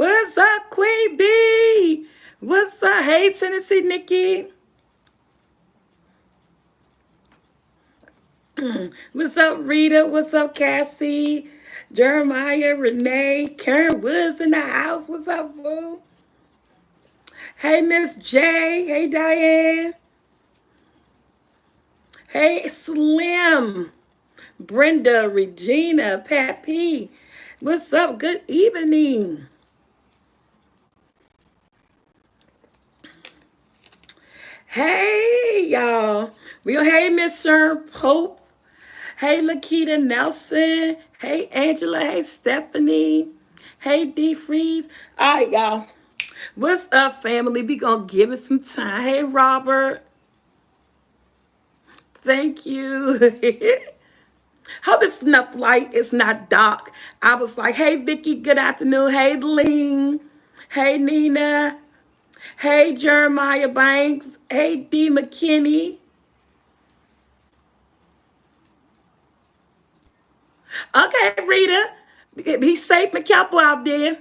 What's up, Queen B? What's up? Hey, Tennessee Nikki. What's up, Rita? What's up, Cassie? Jeremiah, Renee, Karen Woods in the house. What's up, boo? Hey, Miss J. Hey, Diane. Hey, Slim. Brenda, Regina, Pat P. What's up? Good evening. Hey, y'all. Hey, Miss Sharon Pope. Hey, Lakita Nelson. Hey, Angela. Hey, Stephanie. Hey, D Freeze. All right, y'all. What's up, family? We gonna give it some time. Hey, Robert. Thank you. Hope it's enough light. It's not dark. I was like, hey, Vicky. Good afternoon. Hey, Lean. Hey, Nina. Hey, Jeremiah Banks. Hey, D McKinney. Okay, Rita. Be safe and careful out there.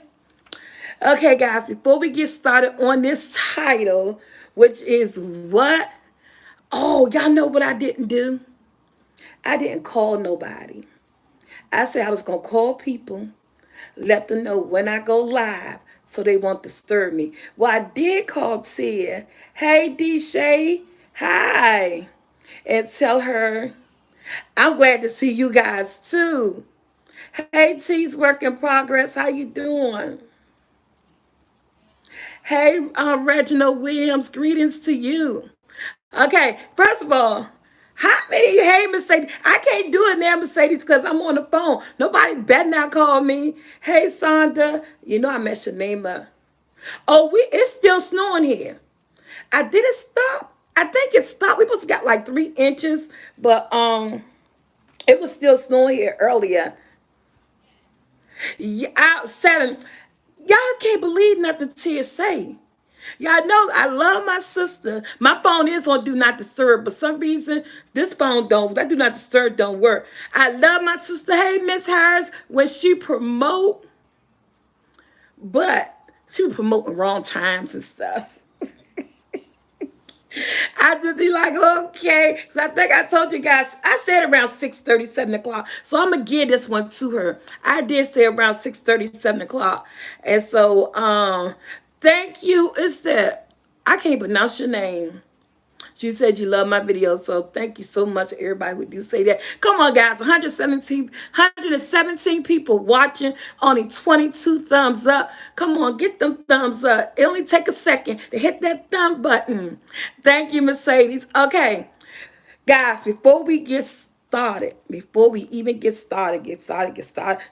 Okay, guys, before we get started on this title, which is what? Oh, y'all know what I didn't do? I didn't call nobody. I said I was going to call people, let them know when I go live so they won't disturb me. Well, I did call Tia. Hey, D Shay. Hi. And tell her I'm glad to see you guys too. Hey, T's work in progress. How you doing? Hey, Reginald Williams, greetings to you. Okay, first of all, how many, hey, Mercedes, I can't do it now, Mercedes, because I'm on the phone. Nobody better not call me. Hey, Sonda, you know I messed your name up. Oh, it's still snowing here. I didn't stop. I think it stopped. We must have got like 3 inches, but it was still snowing here earlier. Yeah, 7. Y'all can't believe nothing Tia say. Y'all know I love my sister. My phone is on do not disturb, but some reason this phone don't. That do not disturb don't work. I love my sister. Hey, Miss Harris, when she promote, but she was promoting wrong times and stuff. I just be like, okay. So I think I told you guys, I said around 6:30, 7 o'clock. So I'm going to give this one to her. I did say around 6:30, 7 o'clock. And so thank you. It's that I can't pronounce your name. She said you love my videos, so thank you so much, everybody who do say that. Come on, guys, 117 people watching, only 22 thumbs up. Come on, get them thumbs up. It only take a second to hit that thumb button. Thank you, Mercedes. Okay, guys, before we get started, before we even get started,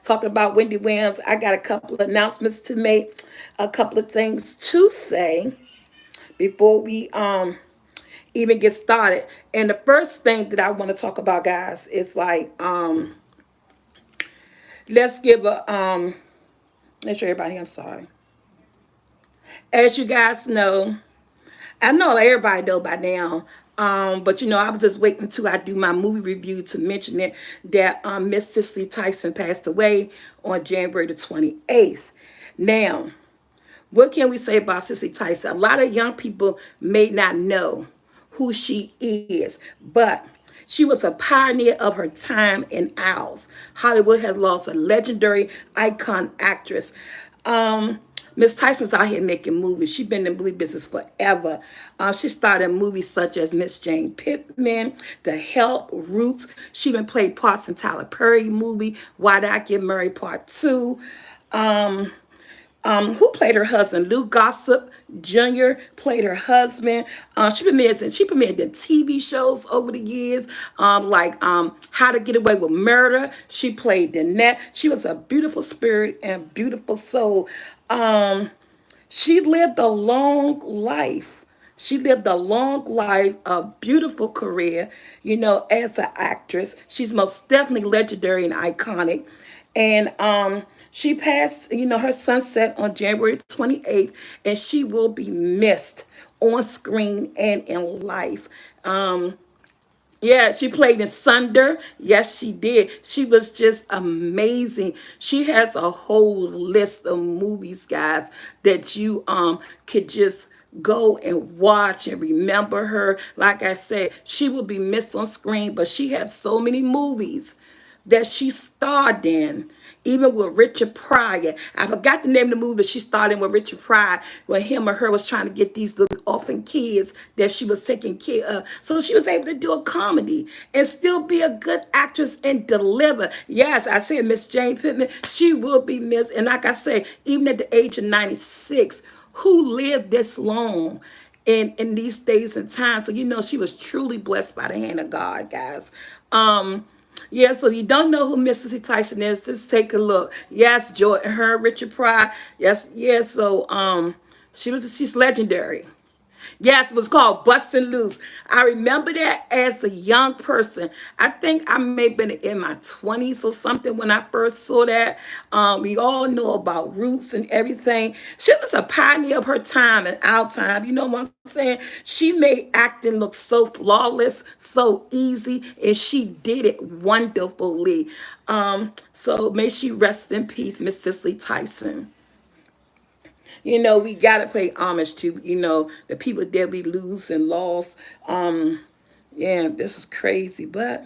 talking about Wendy Williams, I got a couple of announcements to make, a couple of things to say before we even get started. And the first thing that I want to talk about, guys, is like let's give a let's show everybody. I'm sorry. As you guys know, I know everybody know by now. But you know, I was just waiting until I do my movie review to mention it that Miss Cicely Tyson passed away on January the 28th. Now, what can we say about Cicely Tyson? A lot of young people may not know who she is, but she was a pioneer of her time in ours. Hollywood has lost a legendary icon actress. Miss Tyson's out here making movies. She's been in the movie business forever. She starred in movies such as Miss Jane Pittman, The Help, Roots. She even played parts in Tyler Perry movie, Why Did I Get Married Part 2. Who played her husband? Lou Gossip Jr. played her husband. She premiered the TV shows over the years, like How to Get Away with Murder. She played Danette. She was a beautiful spirit and beautiful soul. She lived a long life. She lived a long life, a beautiful career, as an actress. She's most definitely legendary and iconic. And she passed, her sunset on January 28th, and she will be missed on screen and in life. Yeah, she played in Sunder. Yes, she did. She was just amazing. She has a whole list of movies, guys, that you could just go and watch and remember her. Like I said, she will be missed on screen, but she had so many movies that she starred in, even with Richard Pryor. I forgot the name of the movie, but she starred in with Richard Pryor when him or her was trying to get these little orphan kids that she was taking care of. So she was able to do a comedy and still be a good actress and deliver. Yes, I said Miss Jane Pittman, she will be missed. And like I say, even at the age of 96, who lived this long in these days and times? So you know she was truly blessed by the hand of God, guys. Yeah, so if you don't know who Mrs. Tyson is, just take a look. Yes, Jordan, her, Richard Pryor. Yes, yes. So she's legendary. Yes, it was called Bustin' Loose. I remember that as a young person. I think I may have been in my 20s or something when I first saw that. We all know about Roots and everything. She was a pioneer of her time and our time. You know what I'm saying? She made acting look so flawless, so easy, and she did it wonderfully. So may she rest in peace, Miss Cicely Tyson. You know, we gotta pay homage to, you know, the people that we lose and lost. Yeah, this is crazy, but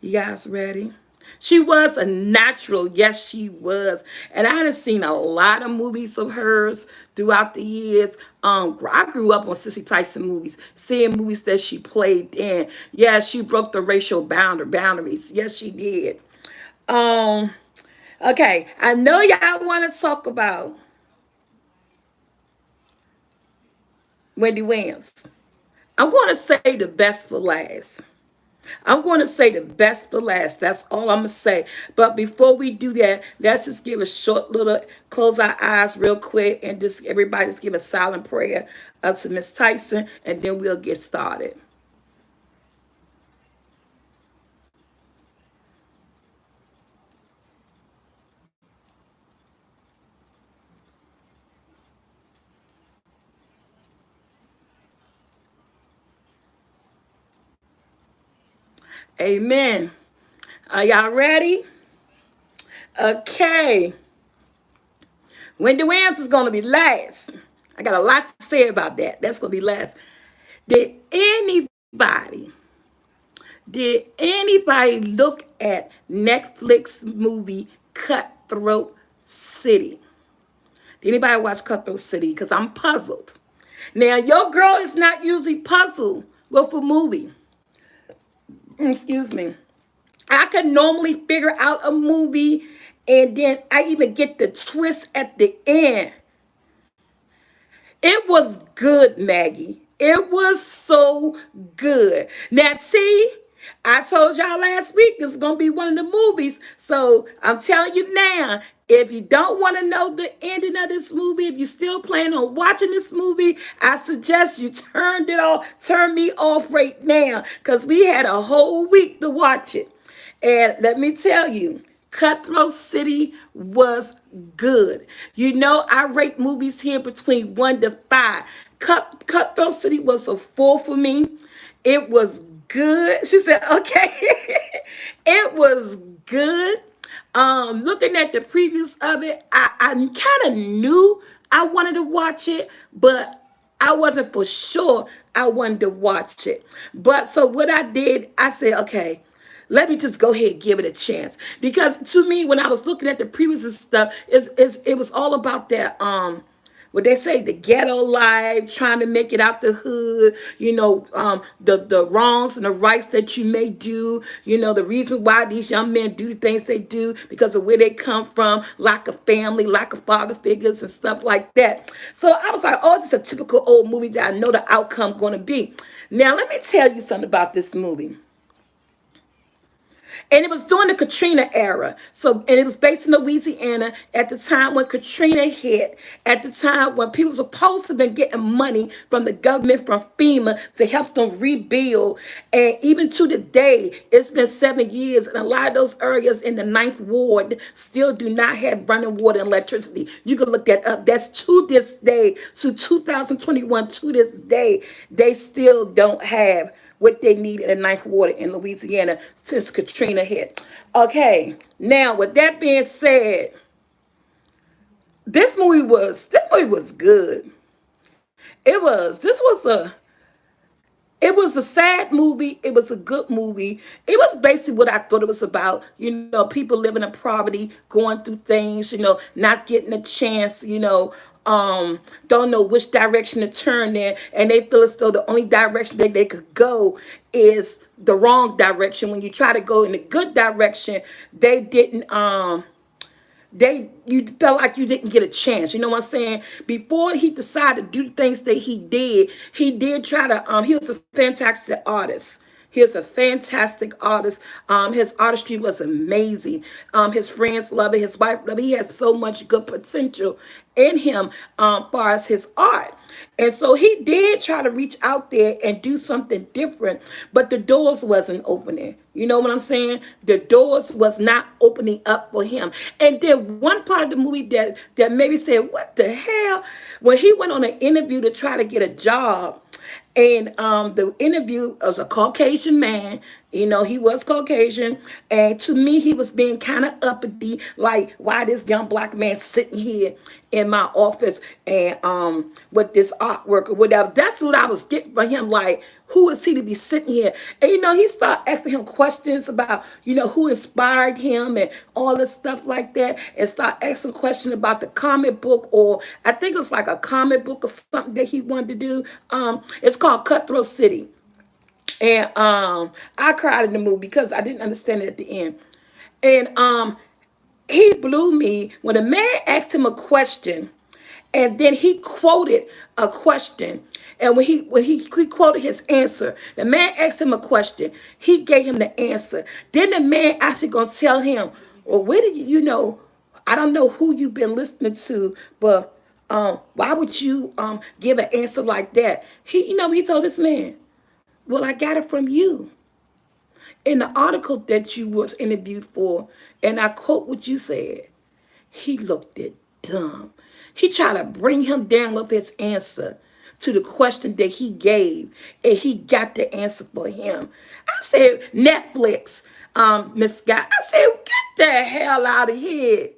you guys ready? She was a natural, yes, she was. And I had seen a lot of movies of hers throughout the years. I grew up on Sissy Tyson movies, seeing movies that she played in. Yeah, she broke the racial boundaries. Yes, she did. Um, okay, I know y'all want to talk about Wendy Williams. I'm going to say the best for last. I'm going to say the best for last. That's all I'm going to say. But before we do that, let's just give a short little, close our eyes real quick and just everybody just give a silent prayer to Miss Tyson, and then we'll get started. Amen. Are y'all ready? Okay. Wendy Williams is going to be last. I got a lot to say about that. That's going to be last. Did anybody Did anybody look at Netflix movie Cutthroat City? Did anybody watch Cutthroat City? Because I'm puzzled. Now, your girl is not usually puzzled with a movie. Excuse me. I could normally figure out a movie and then I even get the twist at the end. It was good, Maggie. It was so good. Now, T, I told y'all last week this is going to be one of the movies. So I'm telling you now, if you don't want to know the ending of this movie, if you still plan on watching this movie, I suggest you turn me off right now because we had a whole week to watch it. And let me tell you, Cutthroat City was good. You know, I rate movies here between 1 to 5. Cutthroat City was a 4 for me. It was good. She said, okay. It was good. Looking at the previews of it, I kind of knew I wanted to watch it, but I wasn't for sure I wanted to watch it. But so what I did, I said, okay, let me just go ahead and give it a chance. Because to me, when I was looking at the previews and stuff, it was all about that what they say, the ghetto life, trying to make it out the hood, you know, the wrongs and the rights that you may do, you know, the reason why these young men do the things they do because of where they come from, lack of family, lack of father figures and stuff like that. So I was like, oh, this is a typical old movie that I know the outcome going to be. Now, let me tell you something about this movie. And it was during the Katrina era. So, and it was based in Louisiana at the time when Katrina hit, at the time when people were supposed to have been getting money from the government, from FEMA, to help them rebuild. And even to the day, it's been 7 years, and a lot of those areas in the Ninth Ward still do not have running water and electricity. You can look that up. That's to this day, to 2021, to this day, they still don't have what they need in the ninth ward in Louisiana since Katrina hit. Okay, now with that being said, this movie was good. It was a sad movie. It was a good movie. It was basically what I thought it was about. People living in poverty, going through things, not getting a chance, don't know which direction to turn in. And they feel as though the only direction that they could go is the wrong direction. When you try to go in the good direction, they didn't you felt like you didn't get a chance. You know what I'm saying? Before he decided to do things that he did try to he was a fantastic artist. He was a fantastic artist. His artistry was amazing. His friends love it. His wife love it. He had so much good potential in him, far as his art. And so he did try to reach out there and do something different, but the doors wasn't opening. You know what I'm saying? The doors was not opening up for him. And then one part of the movie that maybe said, what the hell? When he went on an interview to try to get a job, and the interview was a Caucasian man. He was Caucasian. And to me, he was being kind of uppity, like, why this young black man sitting here in my office and with this artwork or whatever. That's what I was getting from him. Like, who is he to be sitting here? And, he started asking him questions about, who inspired him and all this stuff like that. And start asking questions about the comic book, or I think it's like a comic book or something that he wanted to do. It's called Cutthroat City. And I cried in the movie because I didn't understand it at the end. And he blew me when a man asked him a question, and then he quoted a question. And when he quoted his answer, the man asked him a question. He gave him the answer. Then the man actually gonna tell him, well, where did I don't know who you've been listening to, but why would you give an answer like that? He told this man, well, I got it from you in the article that you was interviewed for, and I quote what you said. He looked at dumb. He tried to bring him down with his answer to the question that he gave, and he got the answer for him. I said, Netflix, Miss Scott, I said, get the hell out of here.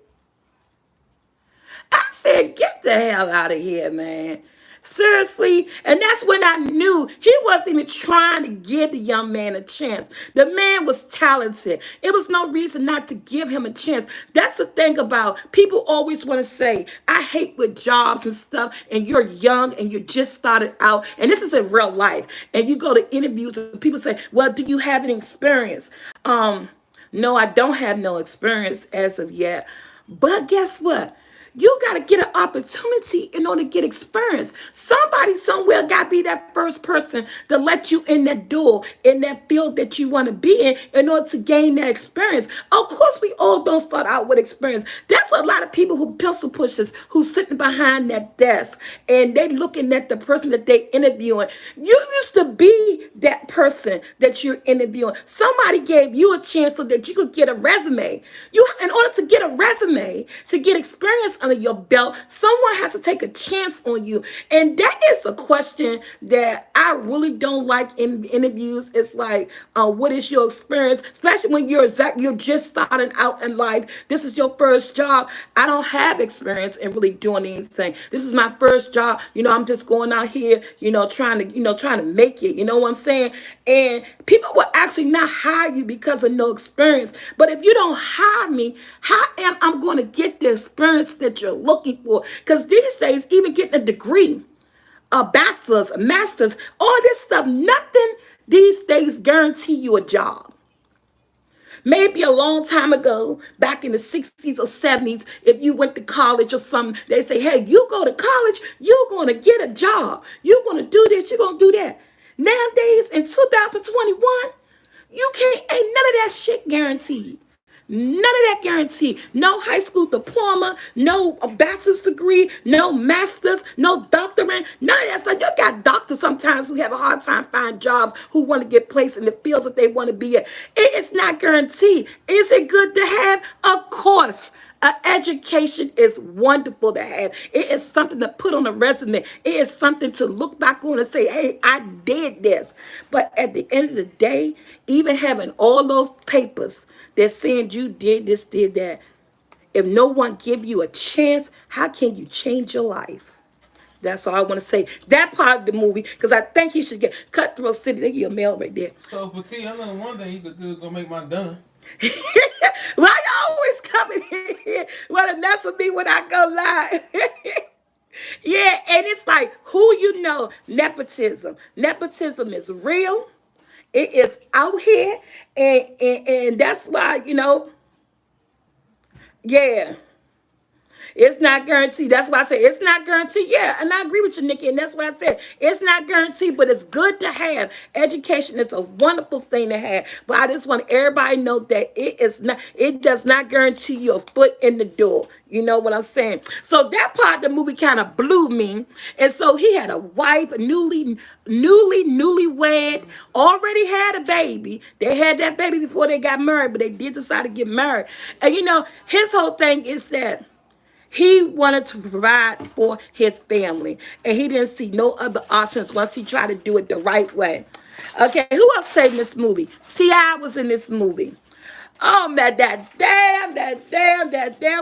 I said, get the hell out of here, man. Seriously. And that's when I knew he wasn't even trying to give the young man a chance. The man was talented. It was no reason not to give him a chance. That's the thing about people always want to say, I hate with jobs and stuff, and you're young and you just started out. And this is in real life. And you go to interviews and people say, well, do you have any experience? No, I don't have no experience as of yet. But guess what? You got to get an opportunity in order to get experience. Somebody somewhere got to be that first person to let you in that door, in that field that you want to be in order to gain that experience. Of course, we all don't start out with experience. There's a lot of people who pencil pushers, who's sitting behind that desk, and they looking at the person that they interviewing. You used to be that person that you're interviewing. Somebody gave you a chance so that you could get a resume. In order to get a resume, to get experience under your belt, someone has to take a chance on you. And that is a question that I really don't like in interviews. It's like, what is your experience? Especially when you're just starting out in life. This is your first job. I don't have experience in really doing anything. This is my first job. I'm just going out here, trying to make it. You know what I'm saying? And people will actually not hire you because of no experience. But if you don't hire me, how am I going to get the experience that you're looking for? Because these days, even getting a degree, a bachelor's, a master's, all this stuff, nothing these days guarantee you a job. Maybe a long time ago, back in the 60s or 70s, if you went to college or something, they say, hey, you go to college, you're going to get a job. You're going to do this, you're going to do that. Nowadays, in 2021, ain't none of that shit guaranteed. None of that guaranteed. No high school diploma, no bachelor's degree, no master's, no doctorate, none of that stuff. You got doctors sometimes who have a hard time finding jobs, who want to get placed in the fields that they want to be in. It's not guaranteed. Is it good to have? Of course. Education is wonderful to have. It is something to put on a resume. It is something to look back on and say, hey, I did this. But at the end of the day, even having all those papers that saying you did this, did that, if no one give you a chance, how can you change your life? That's all I want to say. That part of the movie, because I think he should get Cutthroat City. They give you a mail right there. So for T, I know one thing you could do is go make my dinner. Why you always coming here? Want to mess with me when I go live? Yeah, and it's like who you know, nepotism. Nepotism is real. It is out here, and that's why yeah. It's not guaranteed. That's why I say it's not guaranteed. Yeah, and I agree with you, Nikki. And that's why I said it's not guaranteed, but it's good to have. Education is a wonderful thing to have. But I just want everybody to know that it is not. It does not guarantee you a foot in the door. You know what I'm saying? So that part of the movie kind of blew me. And so he had a wife, newlywed, already had a baby. They had that baby before they got married, but they did decide to get married. And his whole thing is that he wanted to provide for his family, and he didn't see no other options once he tried to do it the right way. Okay, who else played in this movie? T.I. was in this movie. Oh, man, that damn,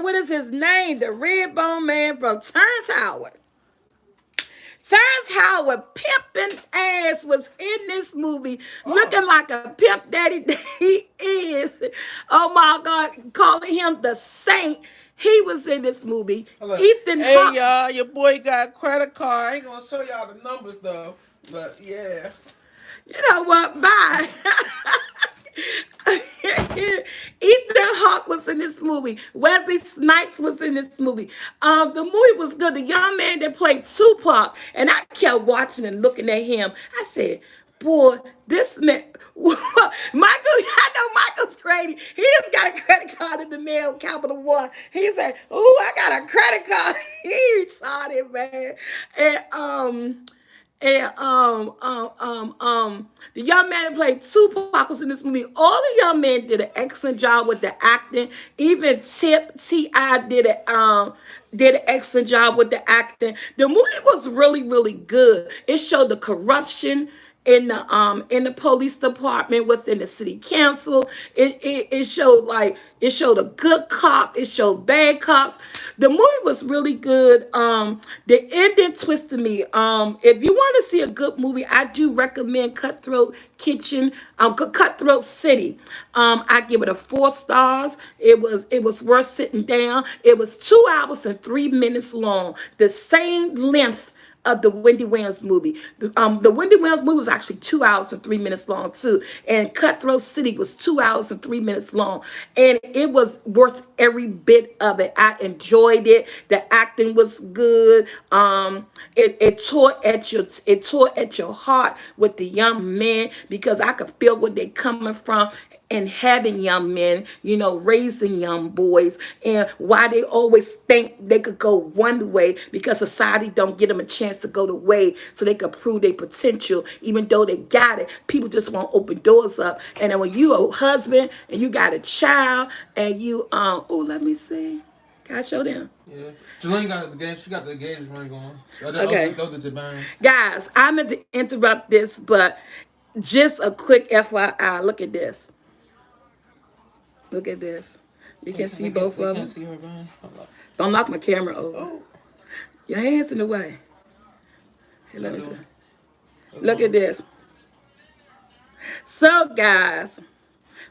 what is his name? The red bone man from Terrence Howard. Terrence Howard pimping ass was in this movie, looking like a pimp daddy that he is. Oh my God, calling him the saint. He was in this movie. Ethan Hey Hawke. y'all, your boy got a credit card. I ain't gonna show y'all the numbers though. But yeah. You know what? Bye. Ethan Hawke was in this movie. Wesley Snipes was in this movie. The movie was good. The young man that played Tupac, and I kept watching and looking at him. I said, boy, this man, Michael, I know Michael's crazy. He just got a credit card in the mail, Capital One. He said, oh, I got a credit card. He retarded, man. And the young man that played Tupac was in this movie. All the young men did an excellent job with the acting. Even T.I. did an excellent job with the acting. The movie was really, really good. It showed the corruption in the police department, within the city council. It showed it showed a good cop, it showed bad cops. The movie was really good. The ending twisted me. If you want to see a good movie, I do recommend Cutthroat City. I give it a 4 stars. It was worth sitting down. It was 2 hours and 3 minutes long, the same length of the Wendy Williams movie. The Wendy Williams movie was actually 2 hours and 3 minutes long too, and Cutthroat City was 2 hours and 3 minutes long, and it was worth every bit of it. I enjoyed it. The acting was good. It tore at your heart with the young men, because I could feel where they're coming from, and having young men, raising young boys, and why they always think they could go one way, because society don't give them a chance to go the way so they could prove their potential. Even though they got it, people just won't open doors up. And then when you a husband and you got a child and you let me see. Can I show them? Yeah. Jalen got the game. She got the engagement ring going. Okay. Those are the bands. Guys, I meant to interrupt this, but just a quick FYI. Look at this. Look at this. You can see both of them. See her band. Don't knock my camera over. Oh. Your hands in the way. Here, let me see. Look at this. So, guys,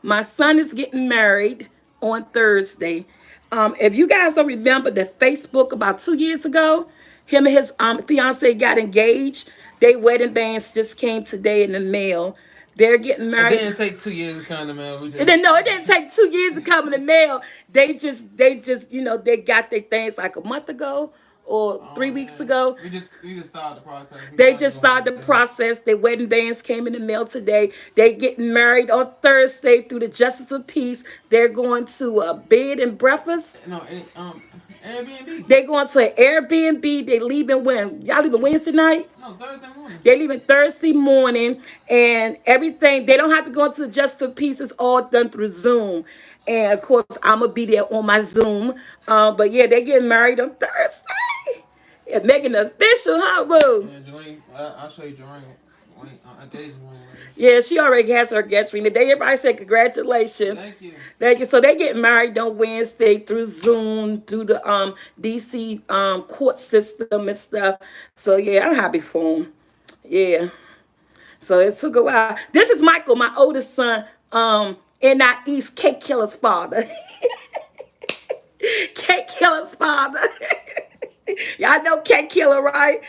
my son is getting married on Thursday. If you guys don't remember the Facebook about 2 years ago, him and his fiance got engaged. Their wedding bands just came today in the mail. They're getting married. It didn't take 2 years to come in the mail. It didn't take 2 years to come in the mail. They just, they got their things like a month ago or 3 weeks ago. We just started the process. They just started the process. Their wedding bands came in the mail today. They getting married on Thursday through the Justice of Peace. They're going to a bed and breakfast. No, Airbnb. They going to an Airbnb. They leaving when? Y'all leaving Wednesday night? No, Thursday morning. They're leaving Thursday morning, and everything. They don't have to go into Just for Peace. It's all done through Zoom. And of course, I'm gonna be there on my Zoom. But yeah, they're getting married on Thursday. Yeah, making it official, huh, boo? Yeah, Joanne, I'll show you Joanne. Engagement ring later. Yeah, she already has her guest ring today. Everybody said congratulations. Thank you. Thank you. So they get married on Wednesday through Zoom, through the DC court system and stuff. So yeah, I'm happy for them. Yeah. So it took a while. This is Michael, my oldest son, in our East Cake Killer's father. Cake Killer's father. Y'all know Cake Killer, right?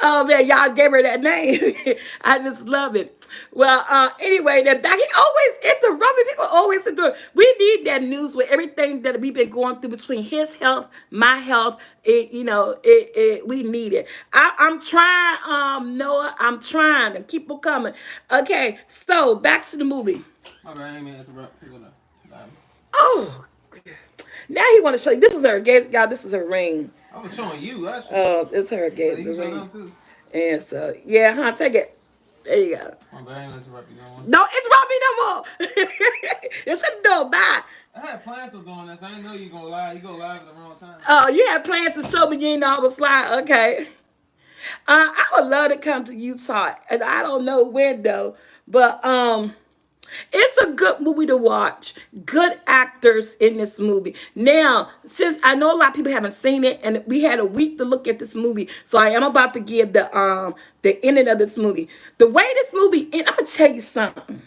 Oh man, y'all gave her that name. I just love it. Well, anyway, they're back. He always interrupting. People always interrupt. We need that news with everything that we've been going through between his health, my health. We need it. I'm trying, Noah. I'm trying to keep on coming. Okay, so back to the movie. My bad, I ain't mean to interrupt. Oh, now he want to show you. This is her engagement, y'all. This is her ring. I was showing you. It's her engagement ring. ring. Too. And so, yeah, huh? Take it. There you go. My bad, I ain't interrupt you no more. Don't interrupt me no more. It's a no. Bye. I had plans of doing this. I didn't know you gonna lie. You go live at the wrong time. Oh, you had plans to show me. You didn't know I was lying. Okay. I would love to come to Utah, and I don't know when though. But it's a good movie to watch. Good actors in this movie. Now, since I know a lot of people haven't seen it, and we had a week to look at this movie, so I am about to give the ending of this movie. The way this movie ended, I'm gonna tell you something.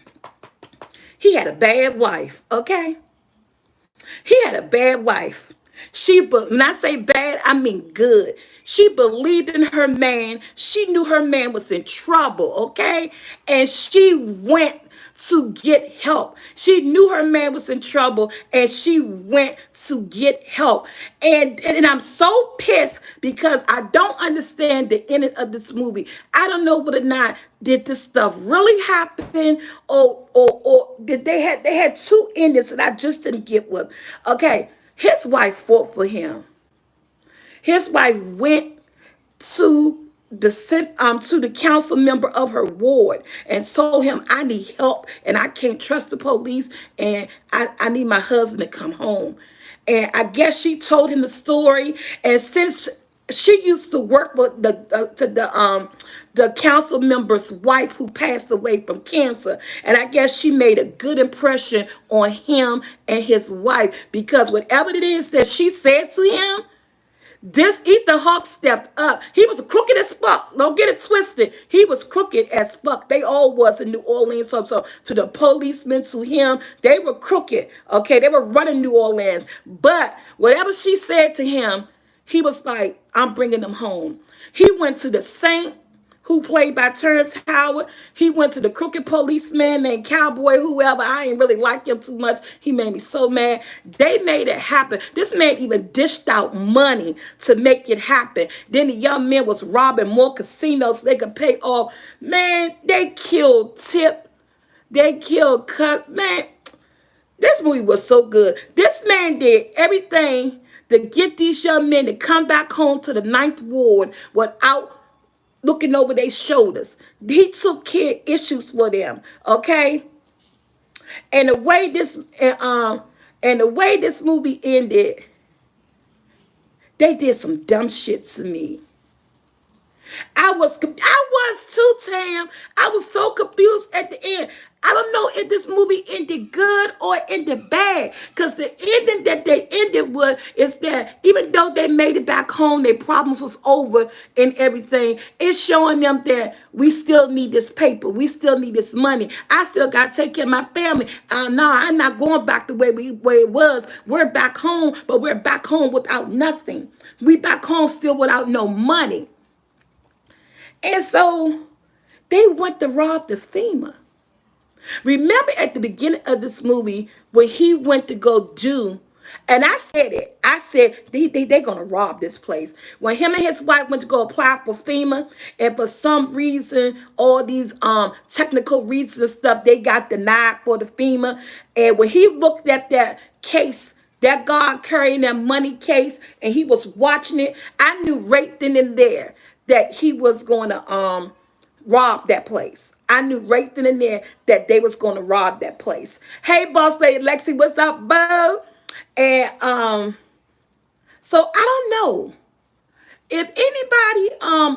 He had a bad wife, okay? He had a bad wife. When I say bad, I mean good. She believed in her man. She knew her man was in trouble, okay? And she went to get help. She knew her man was in trouble, and she went to get help. And I'm so pissed because I don't understand the ending of this movie. I don't know whether or not did this stuff really happen, or did they had two endings that I just didn't get with. Okay, his wife fought for him. His wife went to the council member of her ward and told him, I need help and I can't trust the police, and I need my husband to come home. And I guess she told him the story, and since she used to work with the council member's wife who passed away from cancer, and I guess she made a good impression on him and his wife, because whatever it is that she said to him, this Ethan Hawke stepped up. He was crooked as fuck. Don't get it twisted. He was crooked as fuck. They all was in New Orleans. So to the policemen, to him, they were crooked. Okay, they were running New Orleans. But whatever she said to him, he was like, I'm bringing them home. He went to the saint who played by Terrence Howard. He went to the crooked policeman named Cowboy, whoever. I ain't really like him too much. He made me so mad. They made it happen. This man even dished out money to make it happen. Then the young man was robbing more casinos so they could pay off. Man, they killed Tip. They killed Cut. Man, this movie was so good. This man did everything to get these young men to come back home to the Ninth Ward without looking over their shoulders. He took care of issues for them, okay? And the way this movie ended, they did some dumb shit to me. I was too, Tam. I was so confused at the end. I don't know if this movie ended good or ended bad, because the ending that they ended with is that even though they made it back home, their problems was over and everything, it's showing them that we still need this paper. We still need this money. I still got to take care of my family. No, I'm not going back the way it was. We're back home, but we're back home without nothing. We back home still without no money. And so they went to rob the FEMA. Remember at the beginning of this movie when he went to go do, and I said it, I said they're going to rob this place. When him and his wife went to go apply for FEMA, and for some reason, all these technical reasons and stuff, they got denied for the FEMA. And when he looked at that case that guard carrying that money case and he was watching it, I knew right then and there that he was going to rob that place. I knew right then and there that they was going to rob that place. Hey, boss lady Lexi, what's up, boo? And so I don't know. If anybody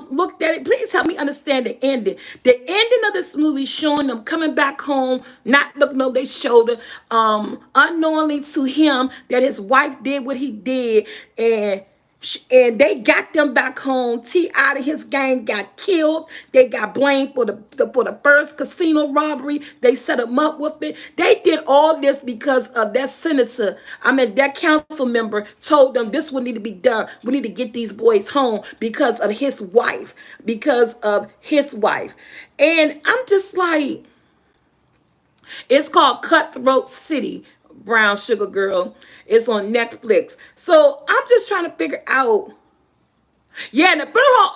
looked at it, please help me understand the ending. The ending of this movie showing them coming back home, not looking over their shoulder, unknowingly to him that his wife did what he did, and they got them back home. T out of his gang got killed. They got blamed for the first casino robbery. They set him up with it. They did all this because of that senator. I mean, that council member told them this would need to be done. We need to get these boys home because of his wife. Because of his wife. And I'm just like, it's called Cutthroat City, Brown Sugar Girl. It's on Netflix. So I'm just trying to figure out. Yeah, and the funeral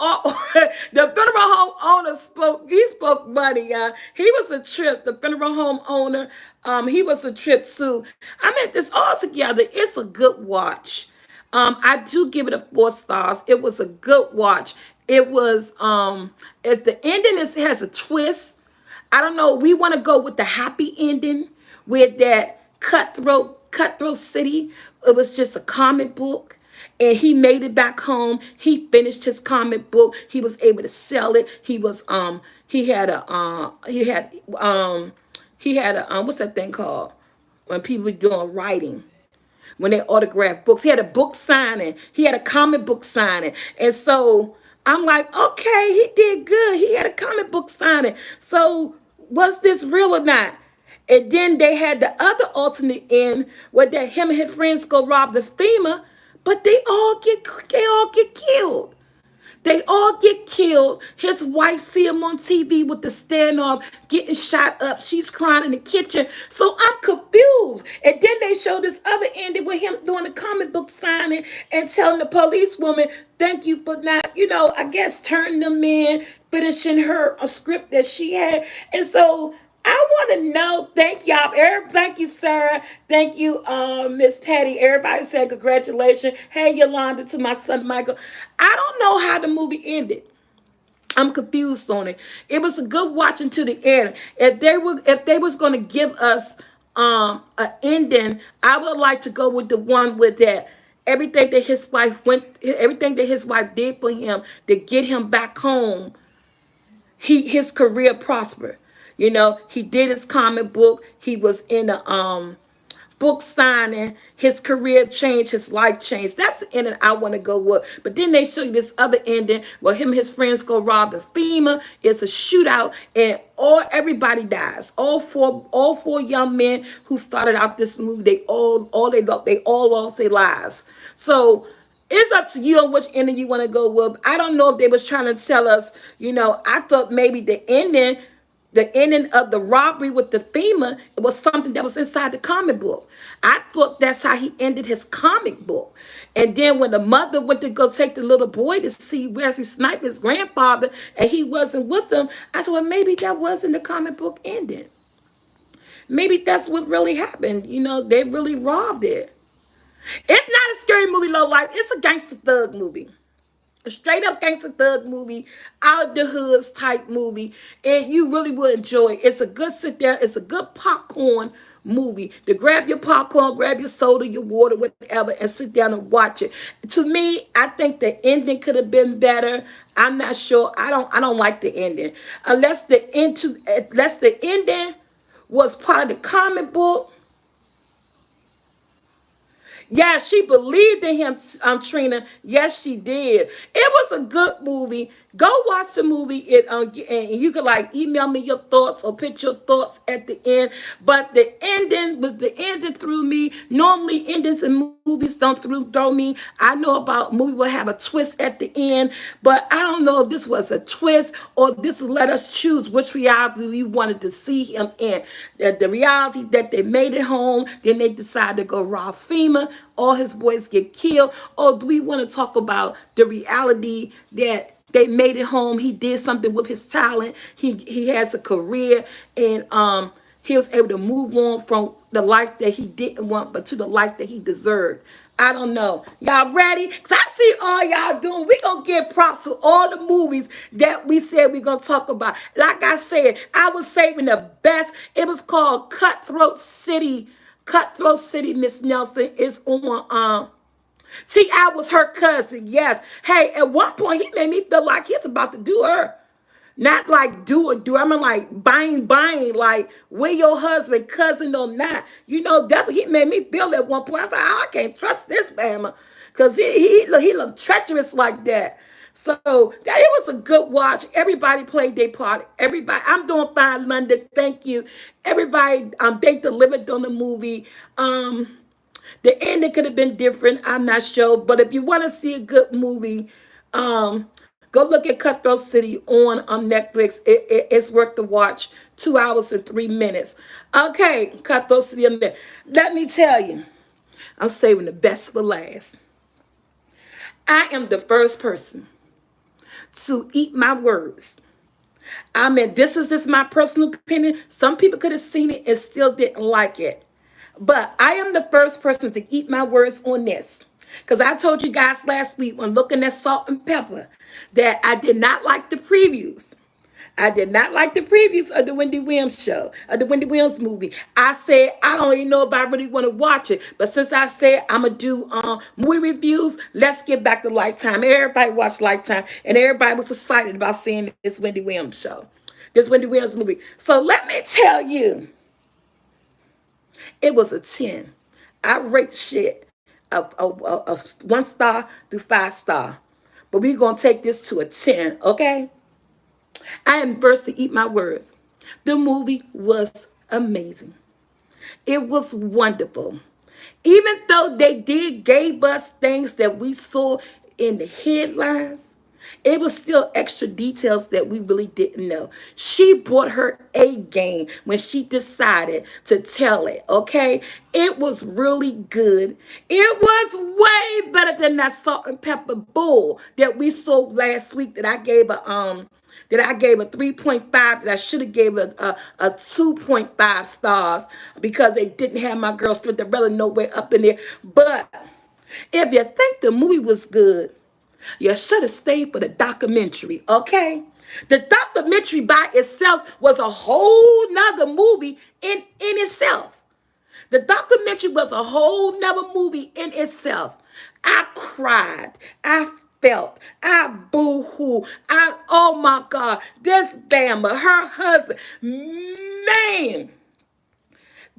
home owner spoke. He spoke money. He was a trip. The funeral home owner. He was a trip too. I mean, this all together. It's a good watch. I do give it a 4 stars. It was a good watch. It was. At the ending, it has a twist. I don't know. We want to go with the happy ending with that Cutthroat City. It was just a comic book. And he made it back home. He finished his comic book. He was able to sell it. He had a what's that thing called? When people were doing writing, when they autographed books. He had a book signing. He had a comic book signing. And so I'm like, okay, he did good. He had a comic book signing. So was this real or not? And then they had the other alternate end where that him and his friends go rob the FEMA, but they all get killed. They all get killed. His wife see him on TV with the standoff getting shot up. She's crying in the kitchen. So I'm confused. And then they show this other ending with him doing a comic book signing and telling the police woman, thank you for not, I guess turning them in, finishing her a script that she had. And so I want to know, thank y'all. Thank you, Sarah. Thank you, Miss Patty. Everybody said congratulations. Hey, Yolanda, to my son, Michael. I don't know how the movie ended. I'm confused on it. It was a good watching to the end. If they was going to give us an ending, I would like to go with the one with that everything that his wife did for him to get him back home. His career prospered. He did his comic book. He was in a book signing. His career changed. His life changed. That's the ending I want to go with. But then they show you this other ending where him and his friends go rob the FEMA. It's a shootout, and everybody dies. All four young men who started out this movie, they all lost their lives. So it's up to you on which ending you want to go with. I don't know if they was trying to tell us, I thought maybe the ending of the robbery with the FEMA, it was something that was inside the comic book. I thought that's how he ended his comic book. And then when the mother went to go take the little boy to see where he sniped his grandfather and he wasn't with them, I said, well, maybe that wasn't the comic book ending. Maybe that's what really happened. They really robbed it. It's not a scary movie, low life. It's a gangster thug movie. A straight up gangster thug movie, out the hoods type movie, and you really will enjoy it. It's a good sit there. It's a good popcorn movie to grab your popcorn, grab your soda, your water, whatever, and sit down and watch it. To me, I think the ending could have been better. I'm not sure. I don't like the ending unless the ending was part of the comic book. Yeah, she believed in him, Trina. Yes, she did. It was a good movie. Go watch the movie. And you could email me your thoughts or put your thoughts at the end. But the ending threw me. Normally, endings in movies don't throw me. I know about movie will have a twist at the end, but I don't know if this was a twist or this let us choose which reality we wanted to see him in. The reality that they made it home, then they decided to go rob FEMA, all his boys get killed, or do we want to talk about the reality that they made it home? He did something with his talent. He has a career, and he was able to move on from the life that he didn't want, but to the life that he deserved. I don't know. Y'all ready? Because I see all y'all doing. We going to give props to all the movies that we said we going to talk about. Like I said, I was saving the best. It was called Cutthroat City. Cutthroat City, Miss Nelson, is on T.I. was her cousin, yes. Hey, at one point, he made me feel like he's about to do her. Not like do or do. I mean like buying, like with your husband, cousin or not. You know, that's what he made me feel at one point. I was like, oh, I can't trust this Bama. Because he looked treacherous like that. So that it was a good watch. Everybody played their part. Everybody, I'm doing fine, London. Thank you. Everybody, they delivered on the movie. The ending could have been different. I'm not sure. But if you want to see a good movie, go look at Cutthroat City on Netflix. It's worth the watch. 2 hours and 3 minutes. Okay, Cutthroat City on there. Let me tell you, I'm saving the best for last. I am the first person to eat my words. I mean, this is just my personal opinion. Some people could have seen it and still didn't like it. But I am the first person to eat my words on this. Because I told you guys last week when looking at Salt and Pepper that I did not like the previews. I did not like the previews of the Wendy Williams show, of the Wendy Williams movie. I said, I don't even know if I really want to watch it. But since I said I'm going to do movie reviews, let's get back to Lifetime. Everybody watched Lifetime, and everybody was excited about seeing this Wendy Williams show, this Wendy Williams movie. So let me tell you, it was a 10. I rate shit of 1 star through 5 star. But we're going to take this to a 10, okay? I am first to eat my words. The movie was amazing. It was wonderful. Even though they did gave us things that we saw in the headlines, it was still extra details that we really didn't know. She brought her A game when she decided to tell it, okay? It was really good. It was way better than that salt and pepper bull that we saw last week that I gave a 3.5 that I should have gave a 2.5 stars because they didn't have my girl Cinderella nowhere up in there. But if you think the movie was good, you should have stayed for the documentary, okay? The documentary by itself was a whole nother movie in itself. The documentary was a whole nother movie in itself. I cried. I felt. I boo-hoo. Oh my God. This Bama, her husband, man,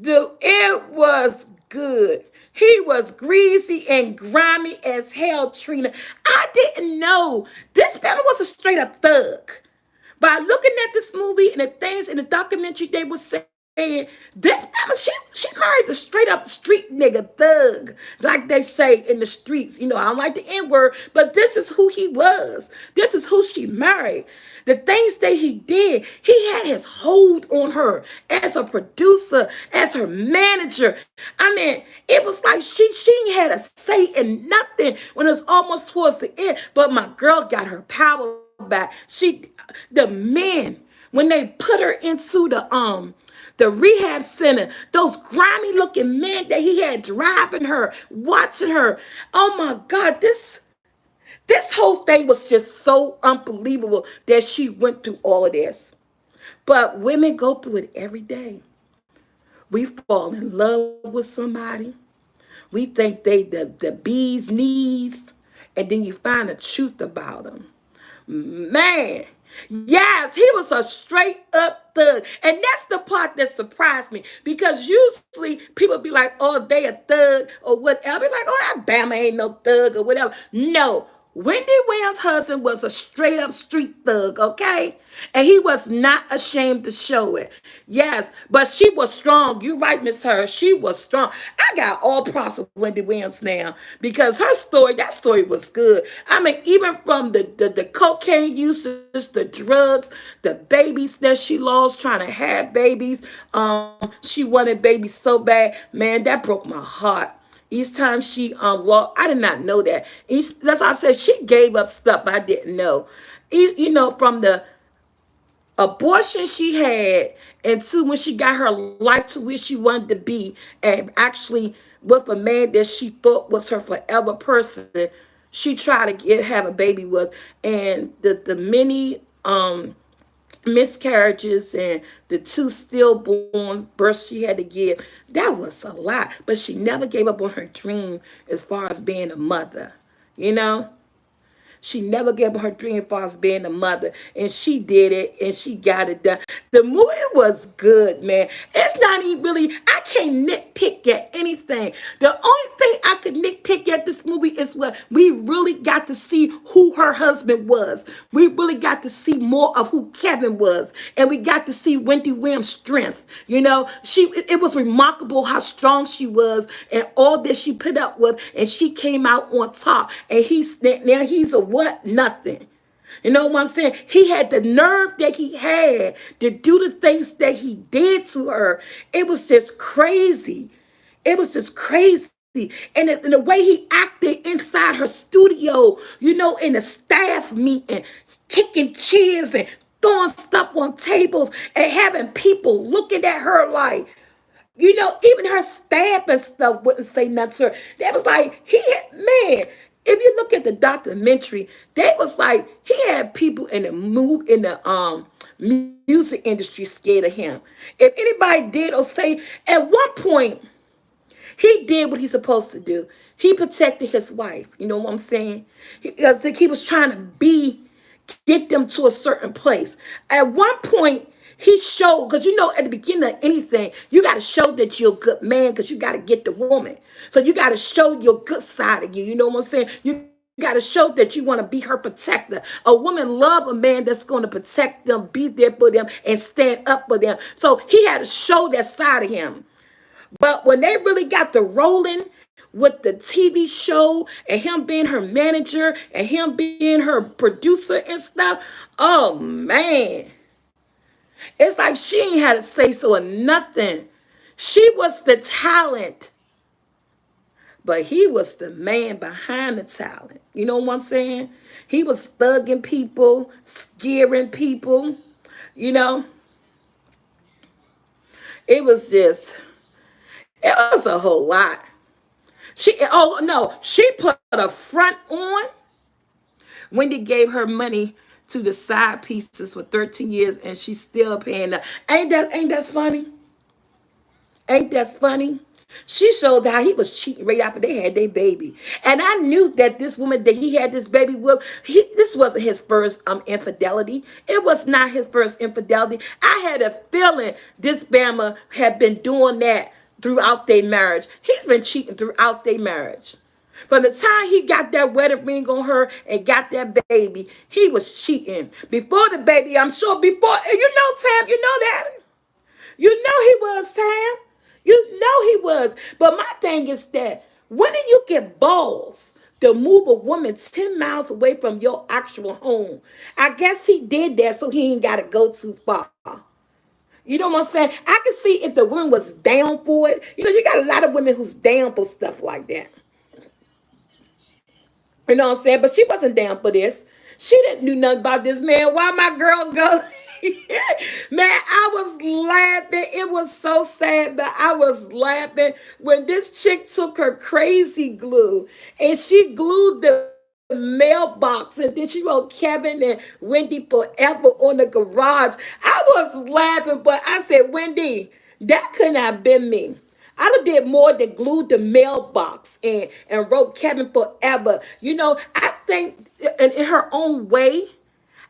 it was good. He was greasy and grimy as hell, Trina. I didn't know. This Bama was a straight up thug. By looking at this movie and the things in the documentary they were saying, this Bama, she married the straight up street nigga thug, like they say in the streets. You know, I don't like the N-word, but this is who he was. This is who she married. The things that he did, he had his hold on her as a producer, as her manager. I mean, it was like she had a say in nothing when it was almost towards the end. But my girl got her power back. The men, when they put her into the rehab center, those grimy looking men that he had driving her, watching her. Oh my God, this whole thing was just so unbelievable that she went through all of this. But women go through it every day. We fall in love with somebody. We think they the bee's knees, and then you find the truth about them. Man, yes, he was a straight up thug. And that's the part that surprised me. Because usually people be like, oh, they a thug or whatever. Like, oh, that Bama ain't no thug or whatever. No. Wendy Williams' husband was a straight up street thug, okay? And he was not ashamed to show it. Yes, but she was strong. You're right, Miss Her. She was strong. I got all props of Wendy Williams now because her story, that story was good. I mean, even from the cocaine usage, the drugs, the babies that she lost trying to have babies. She wanted babies so bad. Man, that broke my heart. Each time she walked, I did not know that. That's why I said she gave up stuff I didn't know. You know, from the abortion she had, and two, when she got her life to where she wanted to be, and actually with a man that she thought was her forever person, she tried to have a baby with, and the many miscarriages and the two stillborn births she had to give, that was a lot. But she never gave up on her dream as far as being a mother, you know. She never gave up her dream as far as being a mother. And she did it and she got it done. The movie was good, man. It's not even really, I can't nitpick at anything. The only thing I could nitpick at this movie is what we really got to see who her husband was. We really got to see more of who Kevin was. And we got to see Wendy Williams' strength. You know, it was remarkable how strong she was and all that she put up with. And she came out on top. And he's a what? Nothing. You know what I'm saying? He had the nerve that he had to do the things that he did to her. It was just crazy. It was just crazy. And the way he acted inside her studio, you know, in the staff meeting, kicking chairs and throwing stuff on tables and having people looking at her like, you know, even her staff and stuff wouldn't say nothing to her. That was like, man, if you look at the documentary, they was like, he had people in the music industry scared of him. If anybody did or say, at one point, he did what he's supposed to do. He protected his wife. You know what I'm saying? I think he was trying to get them to a certain place. At one point, he showed, because you know, at the beginning of anything, you got to show that you're a good man because you got to get the woman. So you got to show your good side of you. You know what I'm saying? You got to show that you want to be her protector. A woman love a man that's going to protect them, be there for them, and stand up for them. So he had to show that side of him. But when they really got the rolling with the TV show and him being her manager and him being her producer and stuff, oh man. It's like she ain't had to say so or nothing. She was the talent, but he was the man behind the talent. You know what I'm saying? He was thugging people, scaring people, you know. It was a whole lot. She put a front on. Wendy gave her money to the side pieces for 13 years and she's still paying them. Ain't that funny? Ain't that funny? She showed how he was cheating right after they had their baby. And I knew that this woman that he had this baby with, this wasn't his first infidelity. It was not his first infidelity. I had a feeling this Bama had been doing that throughout their marriage. He's been cheating throughout their marriage. From the time he got that wedding ring on her and got that baby, he was cheating. Before the baby, I'm sure before, Tam, you know that. You know he was, Tam. You know he was. But my thing is that when did you get balls to move a woman 10 miles away from your actual home? I guess he did that so he ain't got to go too far. You know what I'm saying? I can see if the woman was down for it. You know, you got a lot of women who's down for stuff like that. You know what I'm saying? But she wasn't down for this. She didn't do nothing about this, man. Why my girl go? Man, I was laughing. It was so sad, but I was laughing when this chick took her crazy glue and she glued the mailbox and then she wrote Kevin and Wendy forever on the garage. I was laughing, but I said, Wendy, that couldn't have been me. I done did more than glued the mailbox and wrote Kevin forever. You know, I think in her own way,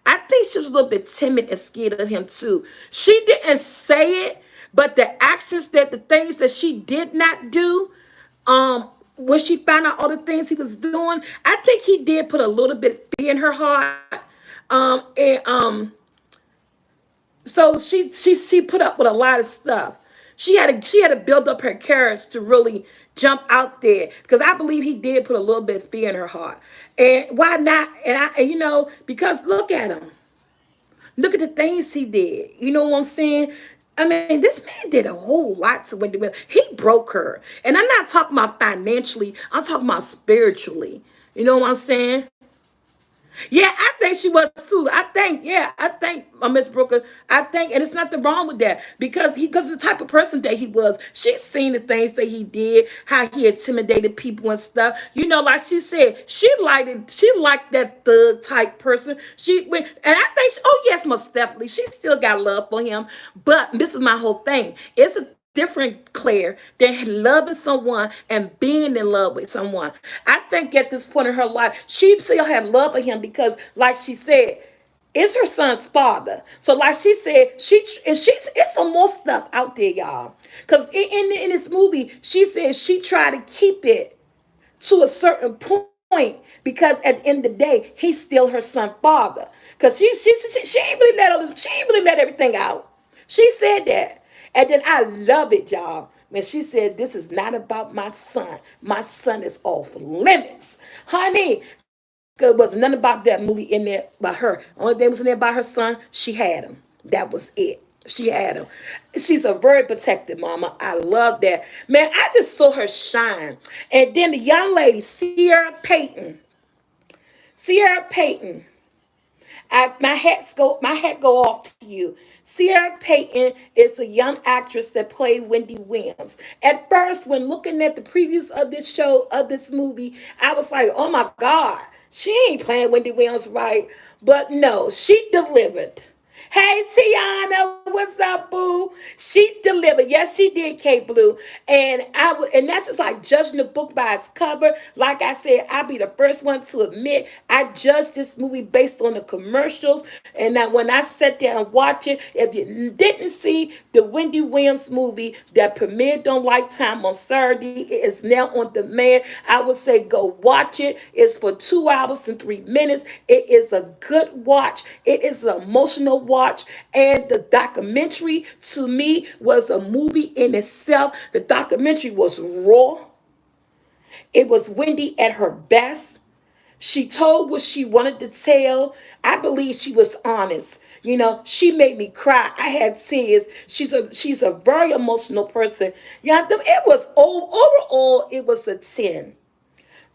I think she was a little bit timid and scared of him too. She didn't say it, but the things that she did not do, when she found out all the things he was doing, I think he did put a little bit of fear in her heart. So she put up with a lot of stuff. She had to build up her courage to really jump out there because I believe he did put a little bit of fear in her heart. And why not? Because look at him. Look at the things he did. You know what I'm saying? I mean, this man did a whole lot to Wendy Williams. He broke her. And I'm not talking about financially. I'm talking about spiritually. You know what I'm saying? Yeah, I think she was too. I think, yeah, I think Miss Brooker. I think, and it's nothing wrong with that because the type of person that he was. She's seen the things that he did, how he intimidated people and stuff. You know, like she said, she liked that thug type person. She went, and I think, oh yes, most definitely, she still got love for him. But this is my whole thing. It's a different Claire than loving someone and being in love with someone. I think at this point in her life, she still had love for him because, like she said, it's her son's father. So, like she said, she's it's some more stuff out there, y'all. Because in this movie, she said she tried to keep it to a certain point because at the end of the day, he's still her son's father. Because she ain't really she ain't really let everything out. She said that. And then I love it, y'all. When she said, "This is not about my son. My son is off limits." Honey, because there was nothing about that movie in there by her. Only thing was in there by her son, she had him. That was it. She had him. She's a very protected mama. I love that. Man, I just saw her shine. And then the young lady, Sierra Payton, my hat go off to you. Sierra Payton is a young actress that played Wendy Williams. At first, when looking at the previews of this show, of this movie, I was like, oh my God, she ain't playing Wendy Williams right. But no, she delivered. Hey Tiana, what's up, boo? She delivered. Yes, she did, Kate Blue. And that's just like judging the book by its cover. Like I said, I'll be the first one to admit I judged this movie based on the commercials. And that when I sat there and watched it, if you didn't see the Wendy Williams movie that premiered on Lifetime on Saturday, it is now on demand. I would say go watch it. It's for 2 hours and 3 minutes. It is a good watch. It is an emotional watch. And the documentary to me was a movie in itself. The documentary was raw. It was Wendy at her best. She told what she wanted to tell. I believe she was honest. You know, she made me cry. I had tears. She's a very emotional person. Yeah, it was overall it was a 10.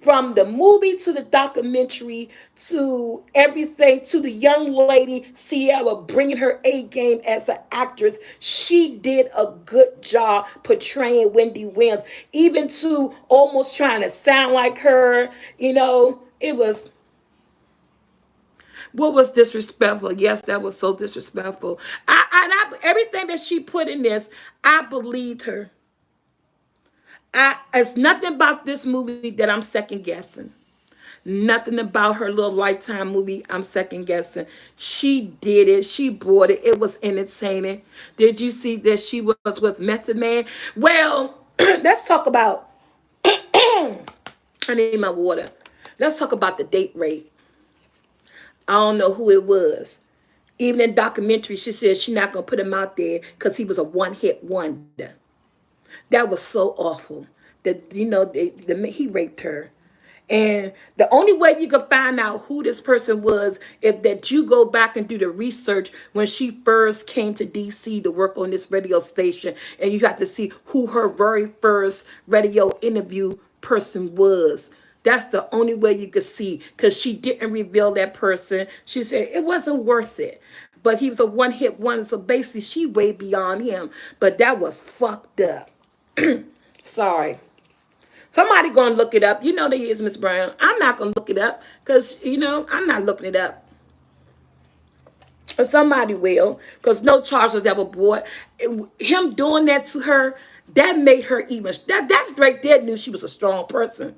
From the movie to the documentary to everything to the young lady Sierra bringing her A game as an actress, she did a good job portraying Wendy Williams, even to almost trying to sound like her. You know, it was what was disrespectful. Yes, that was so disrespectful. Everything that she put in this, I believed her. It's nothing about this movie that I'm second guessing. Nothing about her little Lifetime movie I'm second guessing. She did it. She brought it. It was entertaining. Did you see that she was with Method Man? Well, let's talk about. I need my water. Let's talk about the date rate. I don't know who it was. Even in documentary, she said she's not gonna put him out there because he was a one-hit wonder. That was so awful. That he raped her. And the only way you could find out who this person was if that you go back and do the research when she first came to DC to work on this radio station, and you got to see who her very first radio interview person was. That's the only way you could see, because she didn't reveal that person. She said it wasn't worth it. But he was a one-hit wonder, so basically she way beyond him. But that was fucked up. Sorry. Somebody gonna look it up. You know they is, Miss Brown. I'm not gonna look it up because I'm not looking it up. Or somebody will, because no charge was ever brought. Him doing that to her, that made her even. That's right there knew she was a strong person.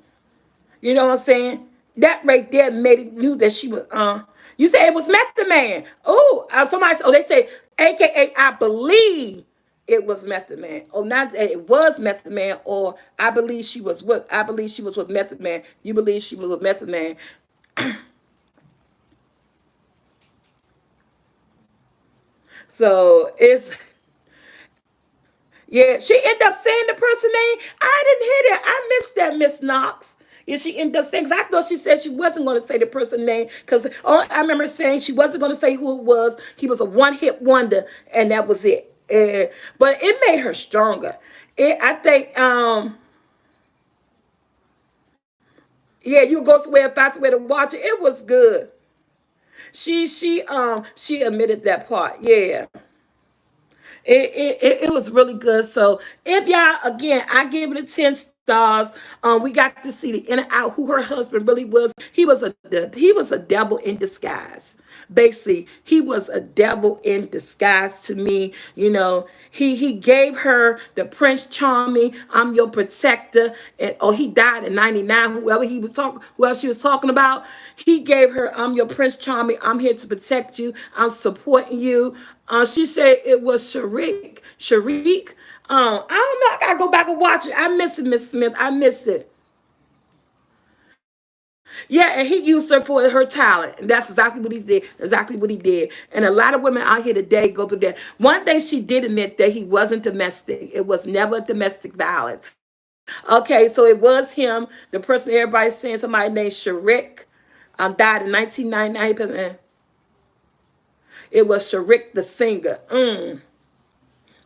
You know what I'm saying? That right there made it knew that she was. You say it was Method Man. Oh, somebody. Oh, they say, AKA, I believe it was Method Man. Oh, not it was Method Man, or I believe she was with. I believe she was with Method Man. You believe she was with Method Man. So it's yeah. She ended up saying the person name. I didn't hear that. I missed that, Miss Knox. Yeah, she ended up saying, 'cause I thought she said she wasn't going to say the person name, because I remember saying she wasn't going to say who it was. He was a one-hit wonder, and that was it. But it made her stronger. I think, yeah, you go somewhere and find somewhere to watch it. It was good. She admitted that part. Yeah. It was really good. So if y'all, again, I gave it a 10 stars. We got to see the in and out who her husband really was. He was a devil in disguise. Basically, he was a devil in disguise to me. He gave her the Prince Charming, I'm your protector, and he died in '99. Whoever she was talking about, he gave her, I'm your Prince Charming, I'm here to protect you, I'm supporting you. She said it was Sharik. I don't know. I gotta go back and watch it. I miss it, Miss Smith. I missed it. Yeah, and he used her for her talent. And that's exactly what he did. Exactly what he did. And a lot of women out here today go through that. One thing she did admit that he wasn't domestic. It was never domestic violence. Okay, so it was him, the person everybody's saying, somebody named Sharik, died in 1999. It was Sharik the singer.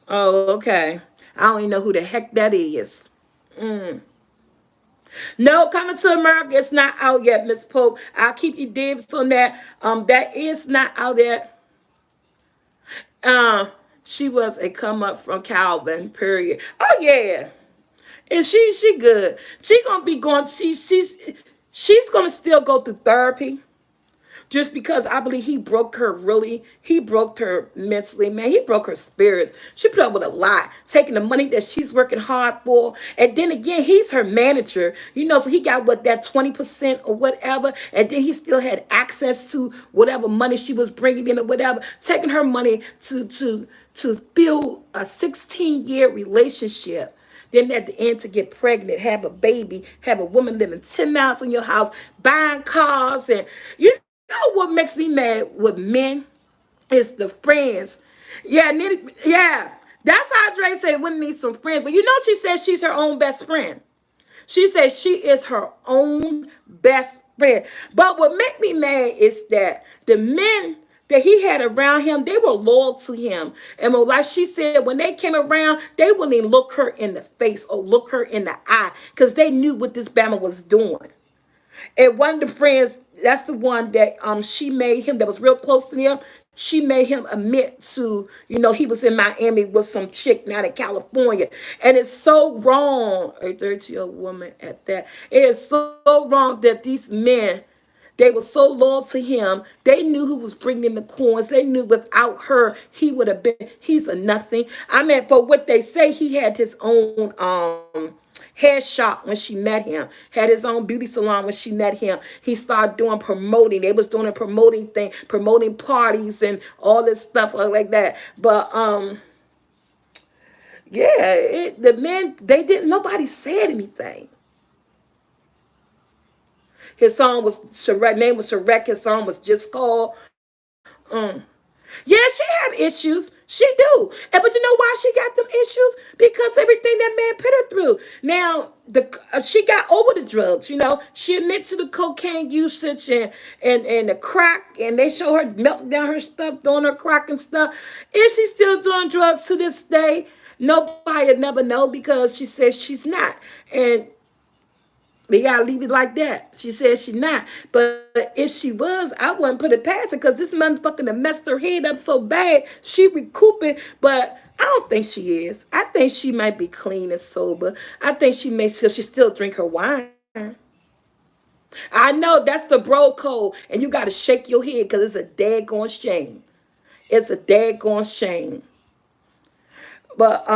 Oh, okay. I don't even know who the heck that is. No, Coming to America, it's not out yet, Miss Pope. I'll keep you dibs on that. That is not out yet. Uh, she was a come up from Calvin, period. Oh yeah. And she good. She gonna be going, she's gonna still go through therapy. Just because I believe he broke her mentally, man. He broke her spirits. She put up with a lot, taking the money that she's working hard for. And then again, he's her manager, so he got what, that 20% or whatever. And then he still had access to whatever money she was bringing in or whatever, taking her money to build a 16-year relationship. Then at the end to get pregnant, have a baby, have a woman living 10 miles from your house, buying cars, and you know what makes me mad with men is the friends. Yeah, yeah. That's how Dre said women need some friends. But she said she's her own best friend. She says she is her own best friend. But what make me mad is that the men that he had around him, they were loyal to him. And like she said, when they came around, they wouldn't even look her in the face or look her in the eye because they knew what this Bama was doing. And one of the friends, that's the one that she made him, that was real close to him. She made him admit to, he was in Miami with some chick now in California. And it's so wrong, a 30-year-old woman at that. It is so wrong that these men, they were so loyal to him. They knew who was bringing in the coins. They knew without her, he's a nothing. I mean, for what they say, he had his own hair shop when she met him, had his own beauty salon when she met him. He started doing promoting. They was doing a promoting thing, promoting parties and all this stuff like that. But yeah, the men, they didn't, nobody said anything. His song was Shrek, name was Shrek. His song was just called. Yeah, she have issues. She do. And but you know why she got them issues? Because everything that man put her through. Now, she got over the drugs, She admits to the cocaine usage and the crack, and they show her melting down her stuff, doing her crack and stuff. Is she still doing drugs to this day? Nobody will never know because she says she's not. And we gotta leave it like that. She said she not. But if she was, I wouldn't put it past her because this motherfucker done messed her head up so bad. She recouping, but I don't think she is. I think she might be clean and sober. I think she makes because she still drink her wine. I know that's the bro code, and you gotta shake your head because it's a daggone shame. It's a daggone shame. But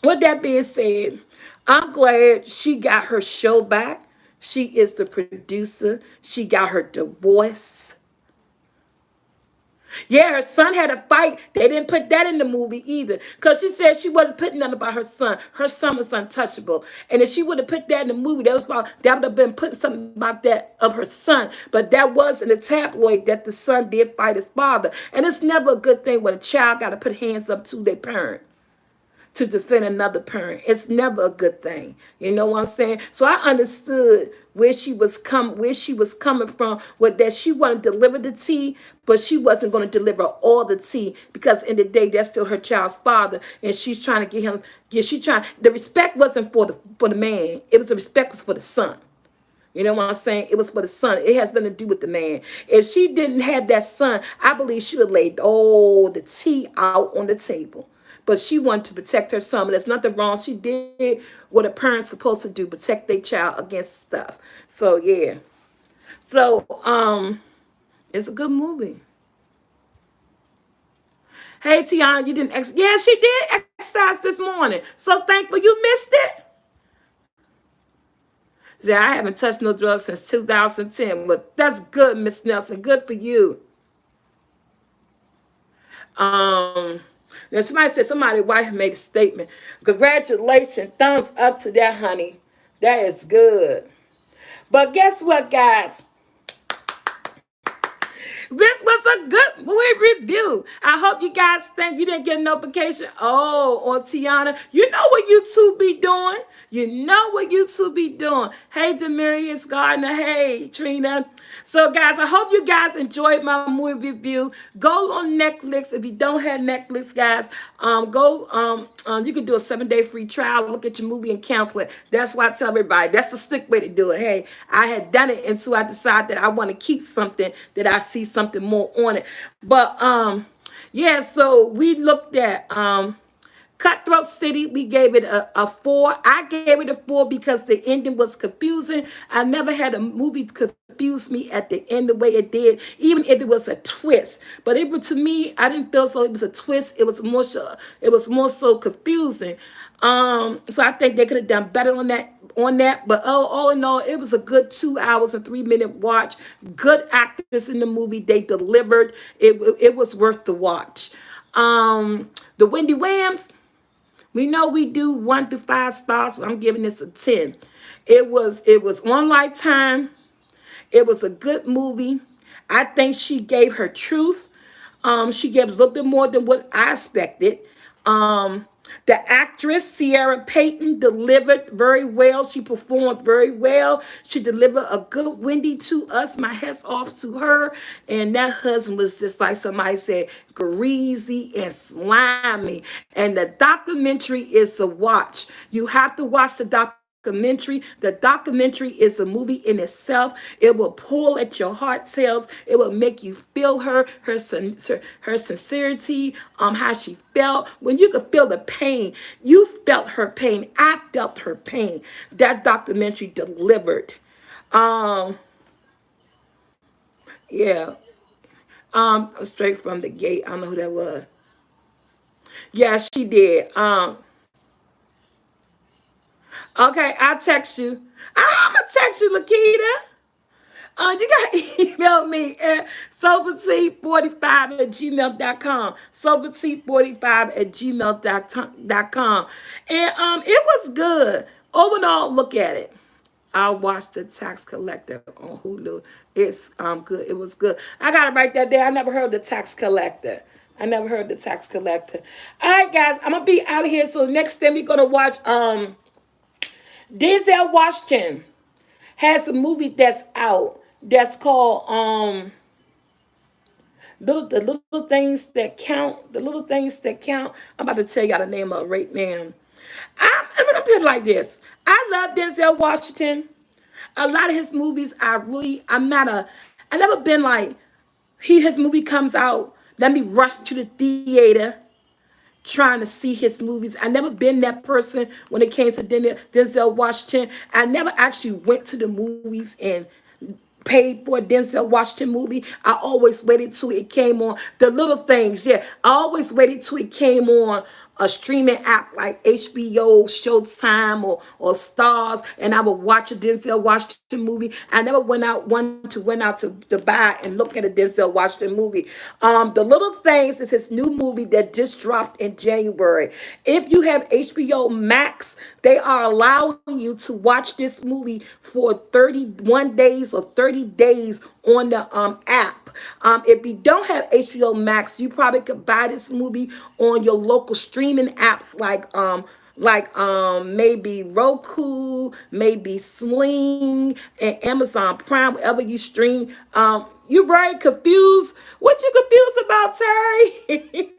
with that being said, I'm glad she got her show back. She is the producer. She got her divorce. Yeah, her son had a fight. They didn't put that in the movie either. Because she said she wasn't putting nothing about her son. Her son was untouchable. And if she would have put that in the movie, that would have been putting something about that of her son. But that was in the tabloid that the son did fight his father. And it's never a good thing when a child got to put hands up to their parent to defend another parent. It's never a good thing. You know what I'm saying? So I understood where she was coming from, with that she wanted to deliver the tea, but she wasn't going to deliver all the tea because in the day that's still her child's father, and she's trying to get him. The respect wasn't for the man. It was the respect was for the son. You know what I'm saying? It was for the son. It has nothing to do with the man. If she didn't have that son, I believe she would have laid all the tea out on the table. But she wanted to protect her son. And there's nothing wrong. She did what a parent's supposed to do, protect their child against stuff. So yeah. So it's a good movie. Hey Tiana, you didn't yeah, she did exercise this morning. So thankful you missed it. Yeah, I haven't touched no drugs since 2010. But that's good, Miss Nelson. Good for you. Um, Now somebody said somebody's wife made a statement. Congratulations, thumbs up to that, honey. That is good. But guess what, guys? This was a good movie review. I hope you guys think you didn't get a notification. Oh, on Tiana. You know what you two be doing. You know what you two be doing. Hey, Demarius Gardner. Hey, Trina. So, guys, I hope you guys enjoyed my movie review. Go on Netflix. If you don't have Netflix, guys, you can do a 7-day free trial. Look at your movie and cancel it. That's why I tell everybody. That's the slick way to do it. Hey, I had done it until I decided that I want to keep something that I see something more on it. But yeah, so we looked at Cutthroat City. We gave it a 4. I gave it a 4 because the ending was confusing. I never had a movie confuse me at the end the way it did, even if it was a twist. But it was, to me, I didn't feel so it was a twist. It was more so confusing. So I think they could have done better on that. But all in all, it was a good 2 hours and 3-minute watch. Good actors in the movie. They delivered. It was worth the watch. The Wendy Williams, we know we do 1 to 5 stars. But I'm giving this a 10. It was one lifetime. It was a good movie. I think she gave her truth. She gave us a little bit more than what I expected. The actress, Sierra Payton, delivered very well. She performed very well. She delivered a good Wendy to us. My hat's off to her. And that husband was just like somebody said, greasy and slimy. And the documentary is a watch. You have to watch the documentary. The documentary is a movie in itself. It will pull at your heartstrings. It will make you feel her sincerity, how she felt. When you could feel the pain, you felt her pain. I felt her pain. That documentary delivered. Yeah. Straight from the gate. I don't know who that was. Yeah, she did. Okay, I'll text you. I'm gonna text you, Lakita. You got to email me at SoulfulT45 at gmail.com. SoulfulT45 at gmail.com. And it was good. Over and all, look at it. I watched The Tax Collector on Hulu. It's good. It was good. I gotta write that down. I never heard of The Tax Collector. I never heard of The Tax Collector. All right, guys, I'm gonna be out of here. So next thing we're gonna watch Denzel Washington has a movie that's out that's called the little things that count. The little things that count. I'm about to tell y'all the name of it right now. I'm gonna put it like this. I love Denzel Washington. A lot of his movies, I never been like his movie comes out. Let me rush to the theater trying to see his movies. I never been that person when it came to Denzel Washington. I never actually went to the movies and paid for a Denzel Washington movie. I always waited till it came on. The little things, yeah. I always waited till it came on a streaming app like HBO, Showtime, or Stars, and I would watch a Denzel Washington movie. I never went out to buy and look at a Denzel Washington movie. The Little Things is his new movie that just dropped in January. If you have HBO Max, they are allowing you to watch this movie for 31 days or 30 days on the app. If you don't have HBO Max, you probably could buy this movie on your local streaming apps like maybe Roku, maybe Sling, and Amazon Prime, wherever you stream You very confused. What you confused about, Terry?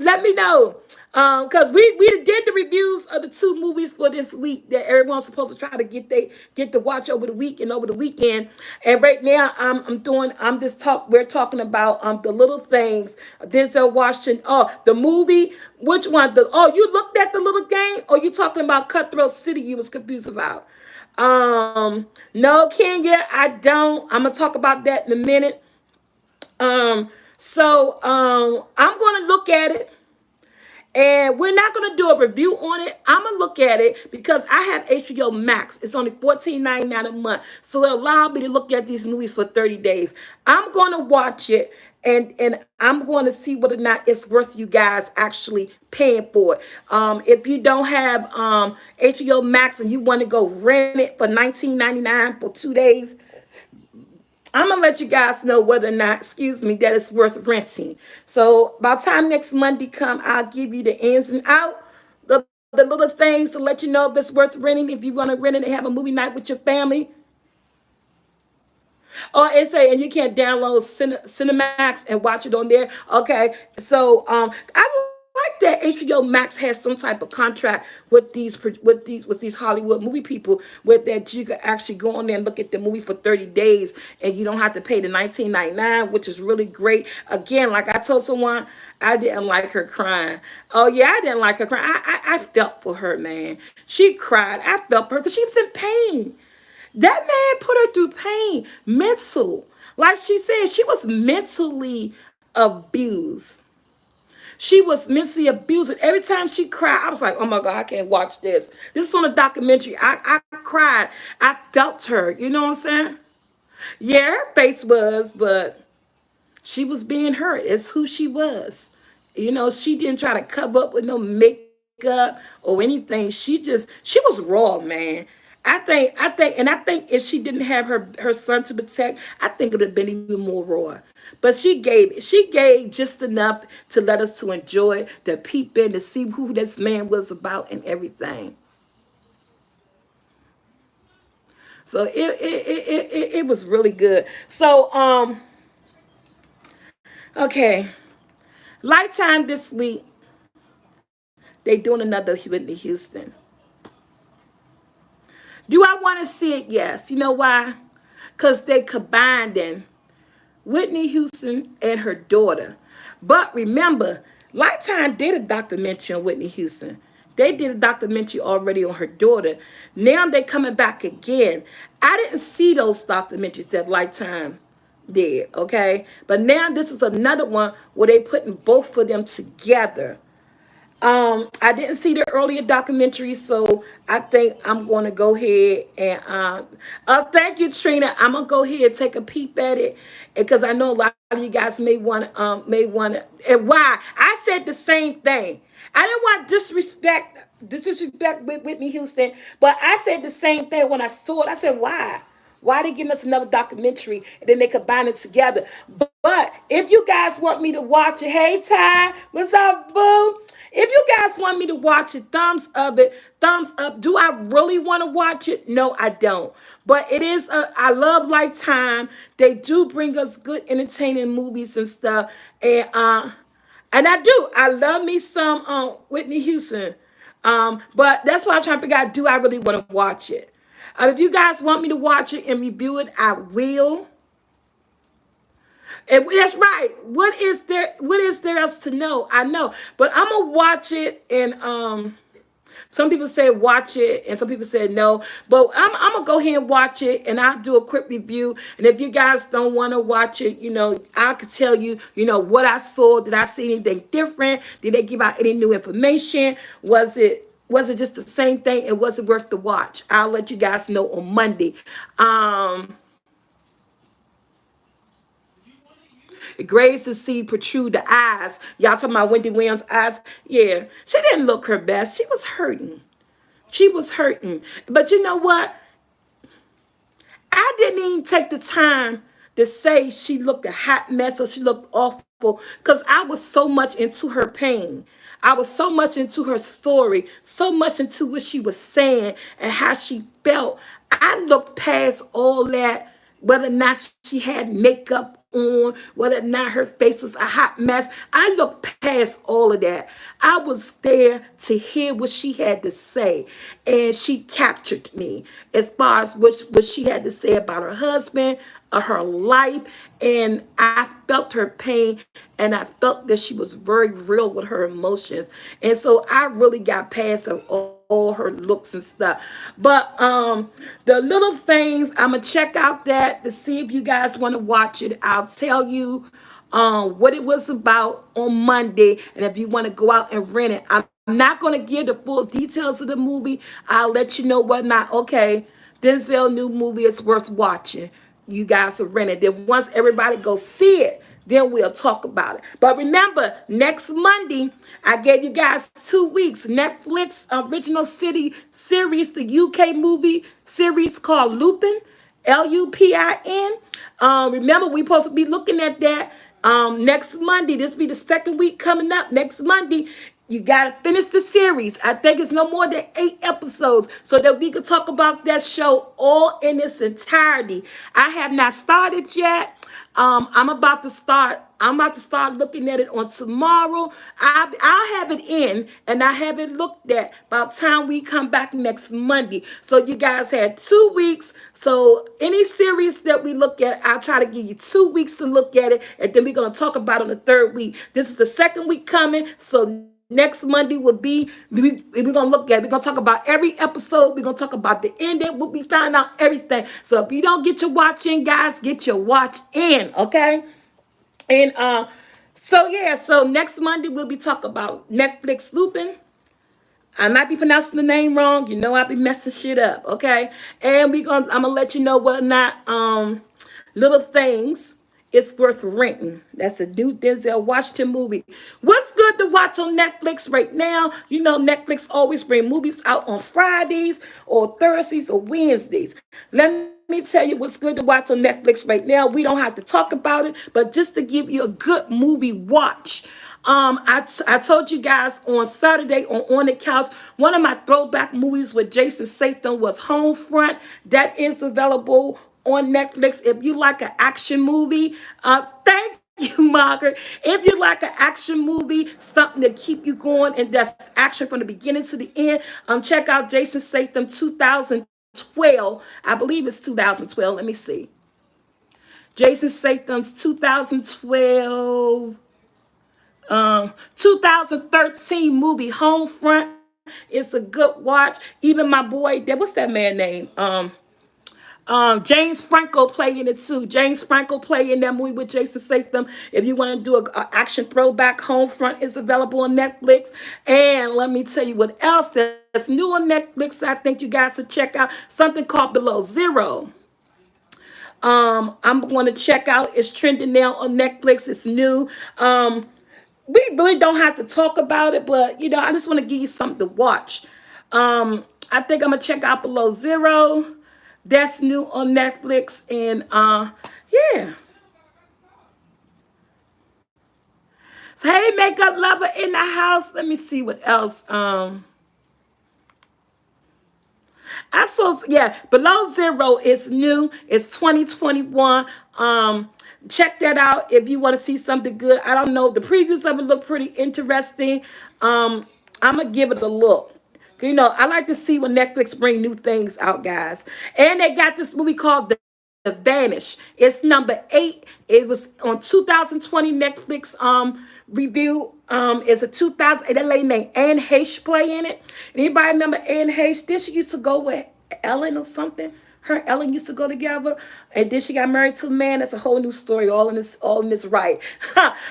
Let me know. Cause we did the reviews of the two movies for this week that everyone's supposed to try to get to watch over the week and over the weekend. And right now we're talking about the little things. Denzel Washington. Oh, the movie. Which one? You looked at the little game, or you talking about Cutthroat City? You was confused about. No, Kenya, I don't. I'm gonna talk about that in a minute. I'm gonna look at it, and we're not gonna do a review on it. I'm gonna look at it because I have HBO Max. It's only $14.99 a month, so it allowed me to look at these movies for 30 days. I'm gonna watch it, and I'm going to see whether or not it's worth you guys actually paying for it. If you don't have HBO Max and you want to go rent it for $19.99 for 2 days, I'm gonna let you guys know whether or not, excuse me, that it's worth renting. So by the time next Monday come, I'll give you the ins and out, the little things to let you know if it's worth renting. If you want to rent it and have a movie night with your family. Oh, and you can't download Cinemax and watch it on there. Okay, so I like that HBO Max has some type of contract with these Hollywood movie people, with that you can actually go on there and look at the movie for 30 days, and you don't have to pay the 19.99, which is really great. Again, like I told someone, I didn't like her crying. Oh yeah, I didn't like her crying. I felt for her, man. She cried. I felt for her because she was in pain. That man put her through pain, mental. Like she said, she was mentally abused. She was mentally abused. And every time she cried, I was like, oh my God, I can't watch this. This is on a documentary. I cried. I felt her. You know what I'm saying? Yeah, her face was, but she was being her. It's who she was. You know, she didn't try to cover up with no makeup or anything. She was raw, man. I think if she didn't have her son to protect, I think it would have been even more raw. But she gave just enough to let us to enjoy, to peep in, to see who this man was about and everything. So it was really good. So okay, Lifetime this week they doing another Whitney Houston. Do I want to see it? Yes. You know why? Because they combined in Whitney Houston and her daughter. But remember, Lifetime did a documentary on Whitney Houston. They did a documentary already on her daughter. Now they're coming back again. I didn't see those documentaries that Lifetime did, okay? But now this is another one where they putting both of them together. I didn't see the earlier documentary, so I think I'm going to go ahead and thank you, Trina. I'm gonna go ahead and take a peep at it because I know a lot of you guys may want to. And why? I said the same thing. I didn't want disrespect with Whitney Houston, but I said the same thing when I saw it. I said, why? Why they giving us another documentary and then they combine it together? But if you guys want me to watch it, hey Ty, what's up, boo? If you guys want me to watch it, thumbs up. Do I really want to watch it? No, I don't. But it is, I love Lifetime. They do bring us good, entertaining movies and stuff. And I do. I love me some Whitney Houston. But that's why I'm trying to figure out, do I really want to watch it? If you guys want me to watch it and review it, I will. And that's right. What is there? What is there else to know? I know, but I'm gonna watch it. And some people said watch it, and some people said no. But I'm gonna go ahead and watch it, and I'll do a quick review. And if you guys don't want to watch it, I could tell you, what I saw. Did I see anything different? Did they give out any new information? Was it just the same thing? And was it worth the watch? I'll let you guys know on Monday. Grace to see protrude the eyes. Y'all talking about Wendy Williams' eyes? Yeah, she didn't look her best. She was hurting. She was hurting. But you know what? I didn't even take the time to say she looked a hot mess or she looked awful because I was so much into her pain. I was so much into her story, so much into what she was saying and how she felt. I looked past all that whether or not she had makeup on, whether or not her face was a hot mess. I looked past all of that. I was there to hear what she had to say, and she captured me as far as what she had to say about her husband, her life, and I felt her pain, and I felt that she was very real with her emotions, and so I really got past all her looks and stuff. But the little things, I'm gonna check out that to see if you guys want to watch it. I'll tell you what it was about on Monday, and if you want to go out and rent it. I'm not going to give the full details of the movie. I'll let you know whether or not, okay, Denzel new movie is worth watching. You guys will rent it. Then once everybody go see it, then we'll talk about it. But remember, next Monday, I gave you guys 2 weeks. Netflix original city series, the UK movie series called Lupin, Lupin. Remember, we supposed to be looking at that next Monday. This will be the second week coming up. Next Monday, you got to finish the series. I think it's no more than 8 episodes so that we can talk about that show all in its entirety. I have not started yet. I'm about to start. I'm about to start looking at it on tomorrow. I'll have it in and I have it looked at by the time we come back next Monday. So you guys had 2 weeks. So any series that we look at, I'll try to give you 2 weeks to look at it, and then we're gonna talk about it on the third week. This is the second week coming. So next Monday will be, we're gonna look at, we're gonna talk about every episode, we're gonna talk about the ending, we'll be finding out everything. So if you don't get your watch in, guys, get your watch in, okay? And so yeah, so next Monday we'll be talking about Netflix Lupin. I might be pronouncing the name wrong. You know I'll be messing shit up, okay? And I'm gonna let you know whether or not Little Things it's worth renting. That's a new Denzel Washington movie. What's good to watch on Netflix right now? You know Netflix always bring movies out on Fridays or Thursdays or Wednesdays. Let me tell you what's good to watch on Netflix right now. We don't have to talk about it, but just to give you a good movie watch. I told you guys on Saturday on the couch, one of my throwback movies with Jason Statham was Homefront. That is available on Netflix. If you like an action movie, thank you, Margaret. If you like an action movie, something to keep you going, and that's action from the beginning to the end, check out Jason Statham 2012. I believe it's 2012. Let me see. Jason Statham's 2013 movie Homefront. It's a good watch. Even my boy, what's that man name? James Franco playing it too. James Franco playing that movie with Jason Statham. If you want to do a action throwback, Homefront is available on Netflix. And let me tell you what else that's new on Netflix. I think you guys should check out something called Below Zero. I'm going to check out. It's trending now on Netflix. It's new. We really don't have to talk about it, but you know, I just want to give you something to watch. I think I'm gonna check out Below Zero. That's new on Netflix, and yeah. So hey, makeup lover in the house. Let me see what else. I saw, yeah, Below Zero is new. It's 2021. Check that out if you want to see something good. I don't know. The previews of it look pretty interesting. I'm gonna give it a look. You know, I like to see when Netflix bring new things out, guys. And they got this movie called The Vanish. It's number 8. It was on 2020 Netflix review. It's a 2000. That lady named Anne Heche play in it. Anybody remember Anne Heche? Did she used to go with Ellen or something? Her and Ellen used to go together, and then she got married to a man. That's a whole new story, all in this right.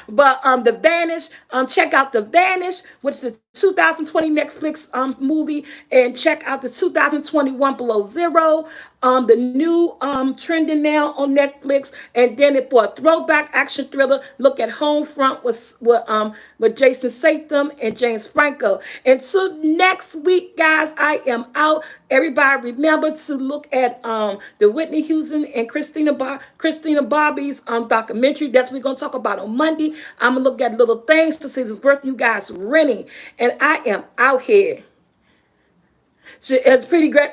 But The Vanish, check out The Vanish, which is a 2020 Netflix movie, and check out the 2021 Below Zero, the new trending now on Netflix. And then for a throwback action thriller, look at Homefront with Jason Statham and James Franco. Until next week, guys, I am out. Everybody remember to look at the Whitney Houston and Christina Bobby's documentary. That's what we're going to talk about on Monday. I'm going to look at Little Things to see if it's worth you guys renting. And I am out here. It's pretty great.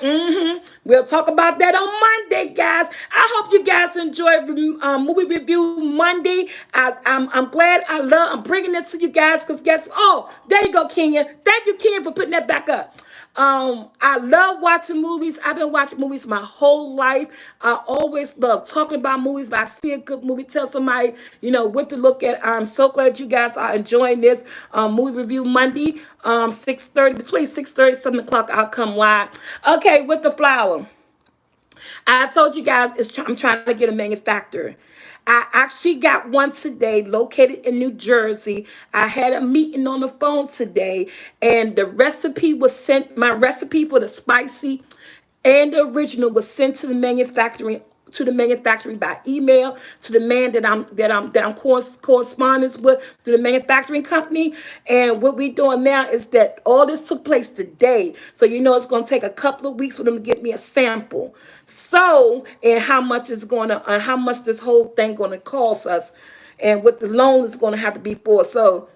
We'll talk about that on Monday, guys. I hope you guys enjoy movie review Monday. I'm glad I'm bringing this to you guys because guess, oh, there you go, Kenya. Thank you, Kenya, for putting that back up. I love watching movies. I've been watching movies my whole life. I always love talking about movies. If I see a good movie, tell somebody, what to look at. I'm so glad you guys are enjoying this movie review Monday, 6:30, between 6:30 and 7 o'clock. I'll come live. Okay, with the flower. I told you guys I'm trying to get a manufacturer. I actually got one today located in New Jersey. I had a meeting on the phone today, and the recipe was sent. My recipe for the spicy and the original was sent to the manufacturing by email to the man that I'm correspondence with, to the manufacturing company. And what we're doing now is that all this took place today, so it's going to take a couple of weeks for them to get me a sample. So, and how much this whole thing going to cost us, and what the loan is going to have to be for. So,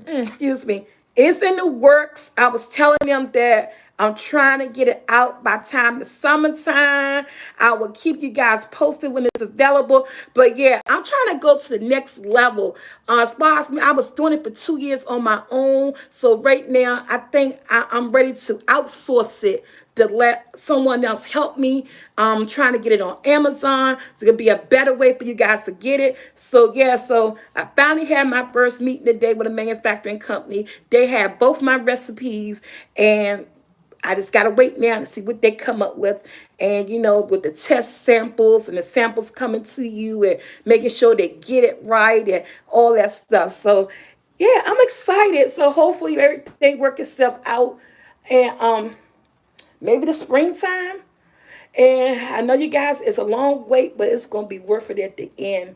excuse me, it's in the works. I was telling them that I'm trying to get it out by time the summertime. I will keep you guys posted when it's available. But yeah, I'm trying to go to the next level. As far as me, I was doing it for 2 years on my own. So right now, I think I'm ready to outsource it, to let someone else help me. I'm trying to get it on Amazon. So it'll be a better way for you guys to get it. So yeah, so I finally had my first meeting today with a manufacturing company. They have both my recipes, and I just gotta wait now to see what they come up with. And with the test samples and the samples coming to you and making sure they get it right and all that stuff. So yeah, I'm excited. So hopefully everything work itself out. And maybe the springtime. And I know you guys, it's a long wait, but it's going to be worth it at the end.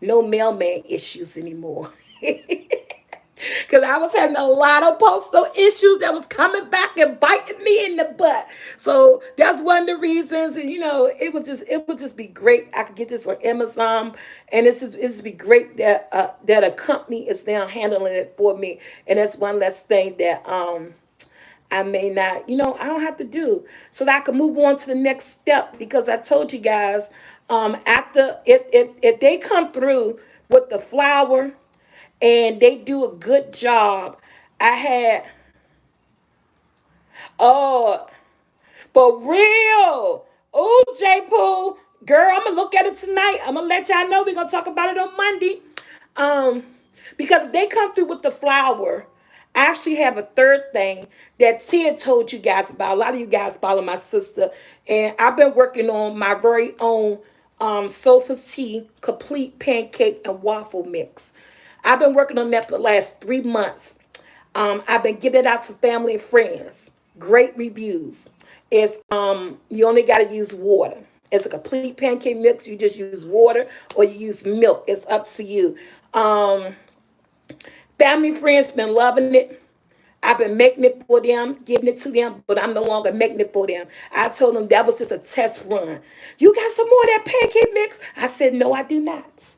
No mailman issues anymore. Because I was having a lot of postal issues that was coming back and biting me in the butt. So that's one of the reasons. And it would just be great. I could get this on Amazon, and it's be great that a company is now handling it for me. And that's one less thing that I may not, I don't have to do, so that I can move on to the next step. Because I told you guys, after if they come through with the flour and they do a good job, I had, oh, for real. Oh, J Pooh, girl, I'm gonna look at it tonight. I'm gonna let y'all know. We're gonna talk about it on Monday. Um, because if they come through with the flour, I actually have a third thing that Tia told you guys about. A lot of you guys follow my sister, and I've been working on my very own SoulfulT complete pancake and waffle mix. I've been working on that for the last 3 months. I've been giving it out to family and friends. Great reviews. It's you only got to use water. It's a complete pancake mix. You just use water or you use milk. It's up to you. Family and friends been loving it. I've been making it for them, giving it to them, but I'm no longer making it for them. I told them that was just a test run. You got some more of that pancake mix? I said, no, I do not.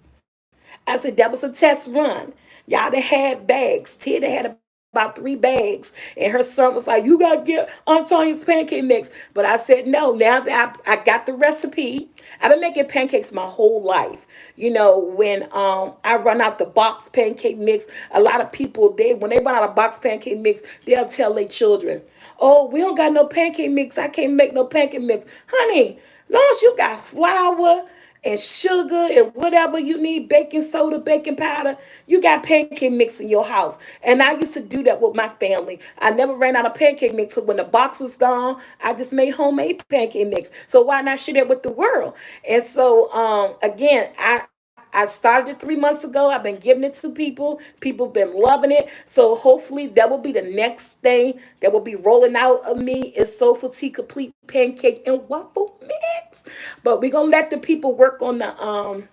I said, that was a test run. Y'all that had bags. Tia that had about 3 bags. And her son was like, you got to get Antonia's pancake mix. But I said, no, now that I got the recipe, I've been making pancakes my whole life. When I run out the box pancake mix, a lot of people, when they run out of box pancake mix, they'll tell their children, oh, we don't got no pancake mix. I can't make no pancake mix. Honey, long as you got flour and sugar and whatever you need, baking soda, baking powder, you got pancake mix in your house. And I used to do that with my family. I never ran out of pancake mix. So when the box was gone, I just made homemade pancake mix. So why not share that with the world? And so again, I started it 3 months ago. I've been giving it to people. People been loving it. So hopefully that will be the next thing that will be rolling out of me is SoulfulT complete pancake and waffle mix. But we're gonna let the people work on the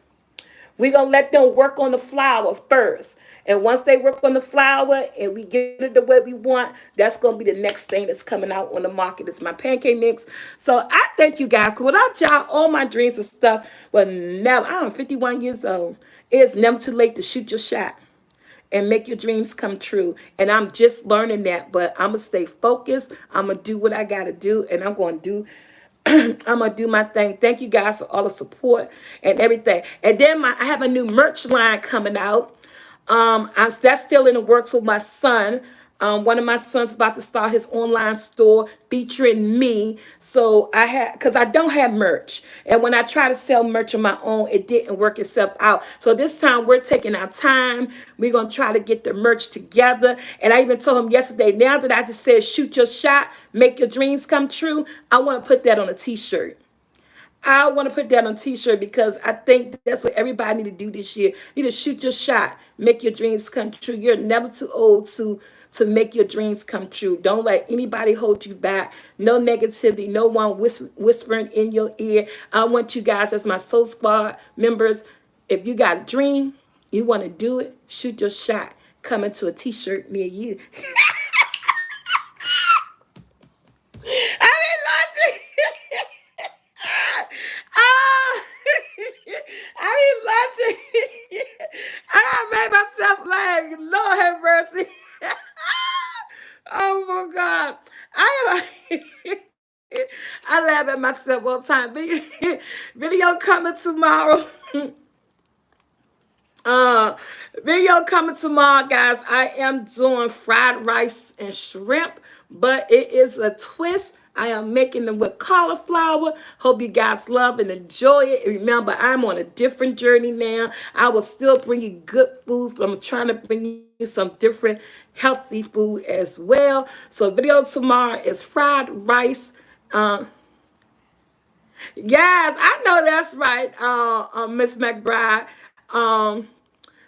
we're gonna let them work on the flour first. And once they work on the flour and we get it the way we want, that's going to be the next thing that's coming out on the market. It's my pancake mix. So I thank you guys. 'Cause without y'all, all my dreams and stuff will never, I'm 51 years old. It's never too late to shoot your shot. and make your dreams come true. And I'm just learning that, but I'm gonna stay focused. I'm gonna do what I gotta do, and I'm gonna do I'm gonna do my thing. Thank you guys for all the support and everything. And then I have a new merch line coming out. That's still in the works with my son. One of my sons about to start his online store featuring me. So because I don't have merch, and when I try to sell merch on my own, it didn't work itself out. So this time we're taking our time. We're gonna try to get the merch together. And I even told him yesterday. Now that I just said, shoot your shot, make your dreams come true, I want to put that on a T-shirt. I want to put that on a T-shirt because I think that's what everybody need to do this year. You need to shoot your shot, make your dreams come true. You're never too old to make your dreams come true. Don't let anybody hold you back. No negativity, no one whispering in your ear. I want you guys as my Soul Squad members, if you got a dream, you want to do it, shoot your shot. Coming to a T-shirt near you. I mean, Lord, ah, I mean, Lord, I made myself like, Lord have mercy. Oh my God. I am. I laugh at myself all the time. Video coming tomorrow. Uh, Video coming tomorrow, guys. I am doing fried rice and shrimp, but it is a twist. I am making them with cauliflower. Hope you guys love and enjoy it. And remember, I'm on a different journey now. I will still bring you good foods, but I'm trying to bring you some different healthy food as well. So video tomorrow is fried rice. Yes, I know that's right, Miss McBride.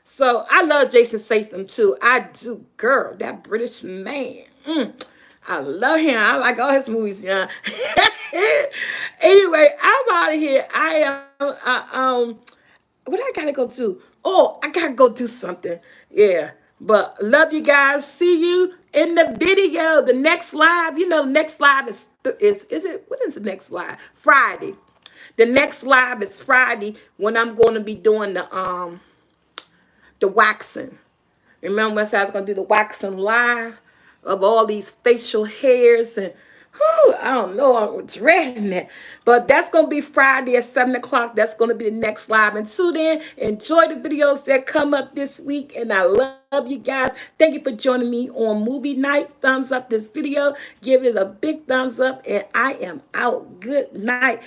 So I love Jason Statham too. I do, girl. That British man. I love him. I like all his movies. Yeah. Anyway, I'm out of here. I am. What I gotta go do? Oh, I gotta go do something. Yeah. But love you guys. See you in the video. The next live. You know, the next live is it? What is the next live? Friday. The next live is Friday when I'm going to be doing the waxing. Remember I said I was going to do the waxing live of all these facial hairs and whew, I don't know, I'm dreading that. But that's going to be Friday at 7 o'clock. That's going to be the next live. Until then, enjoy the videos that come up this week. And I love you guys. Thank you for joining me on movie night. Thumbs up this video. Give it a big thumbs up. And I am out. Good night.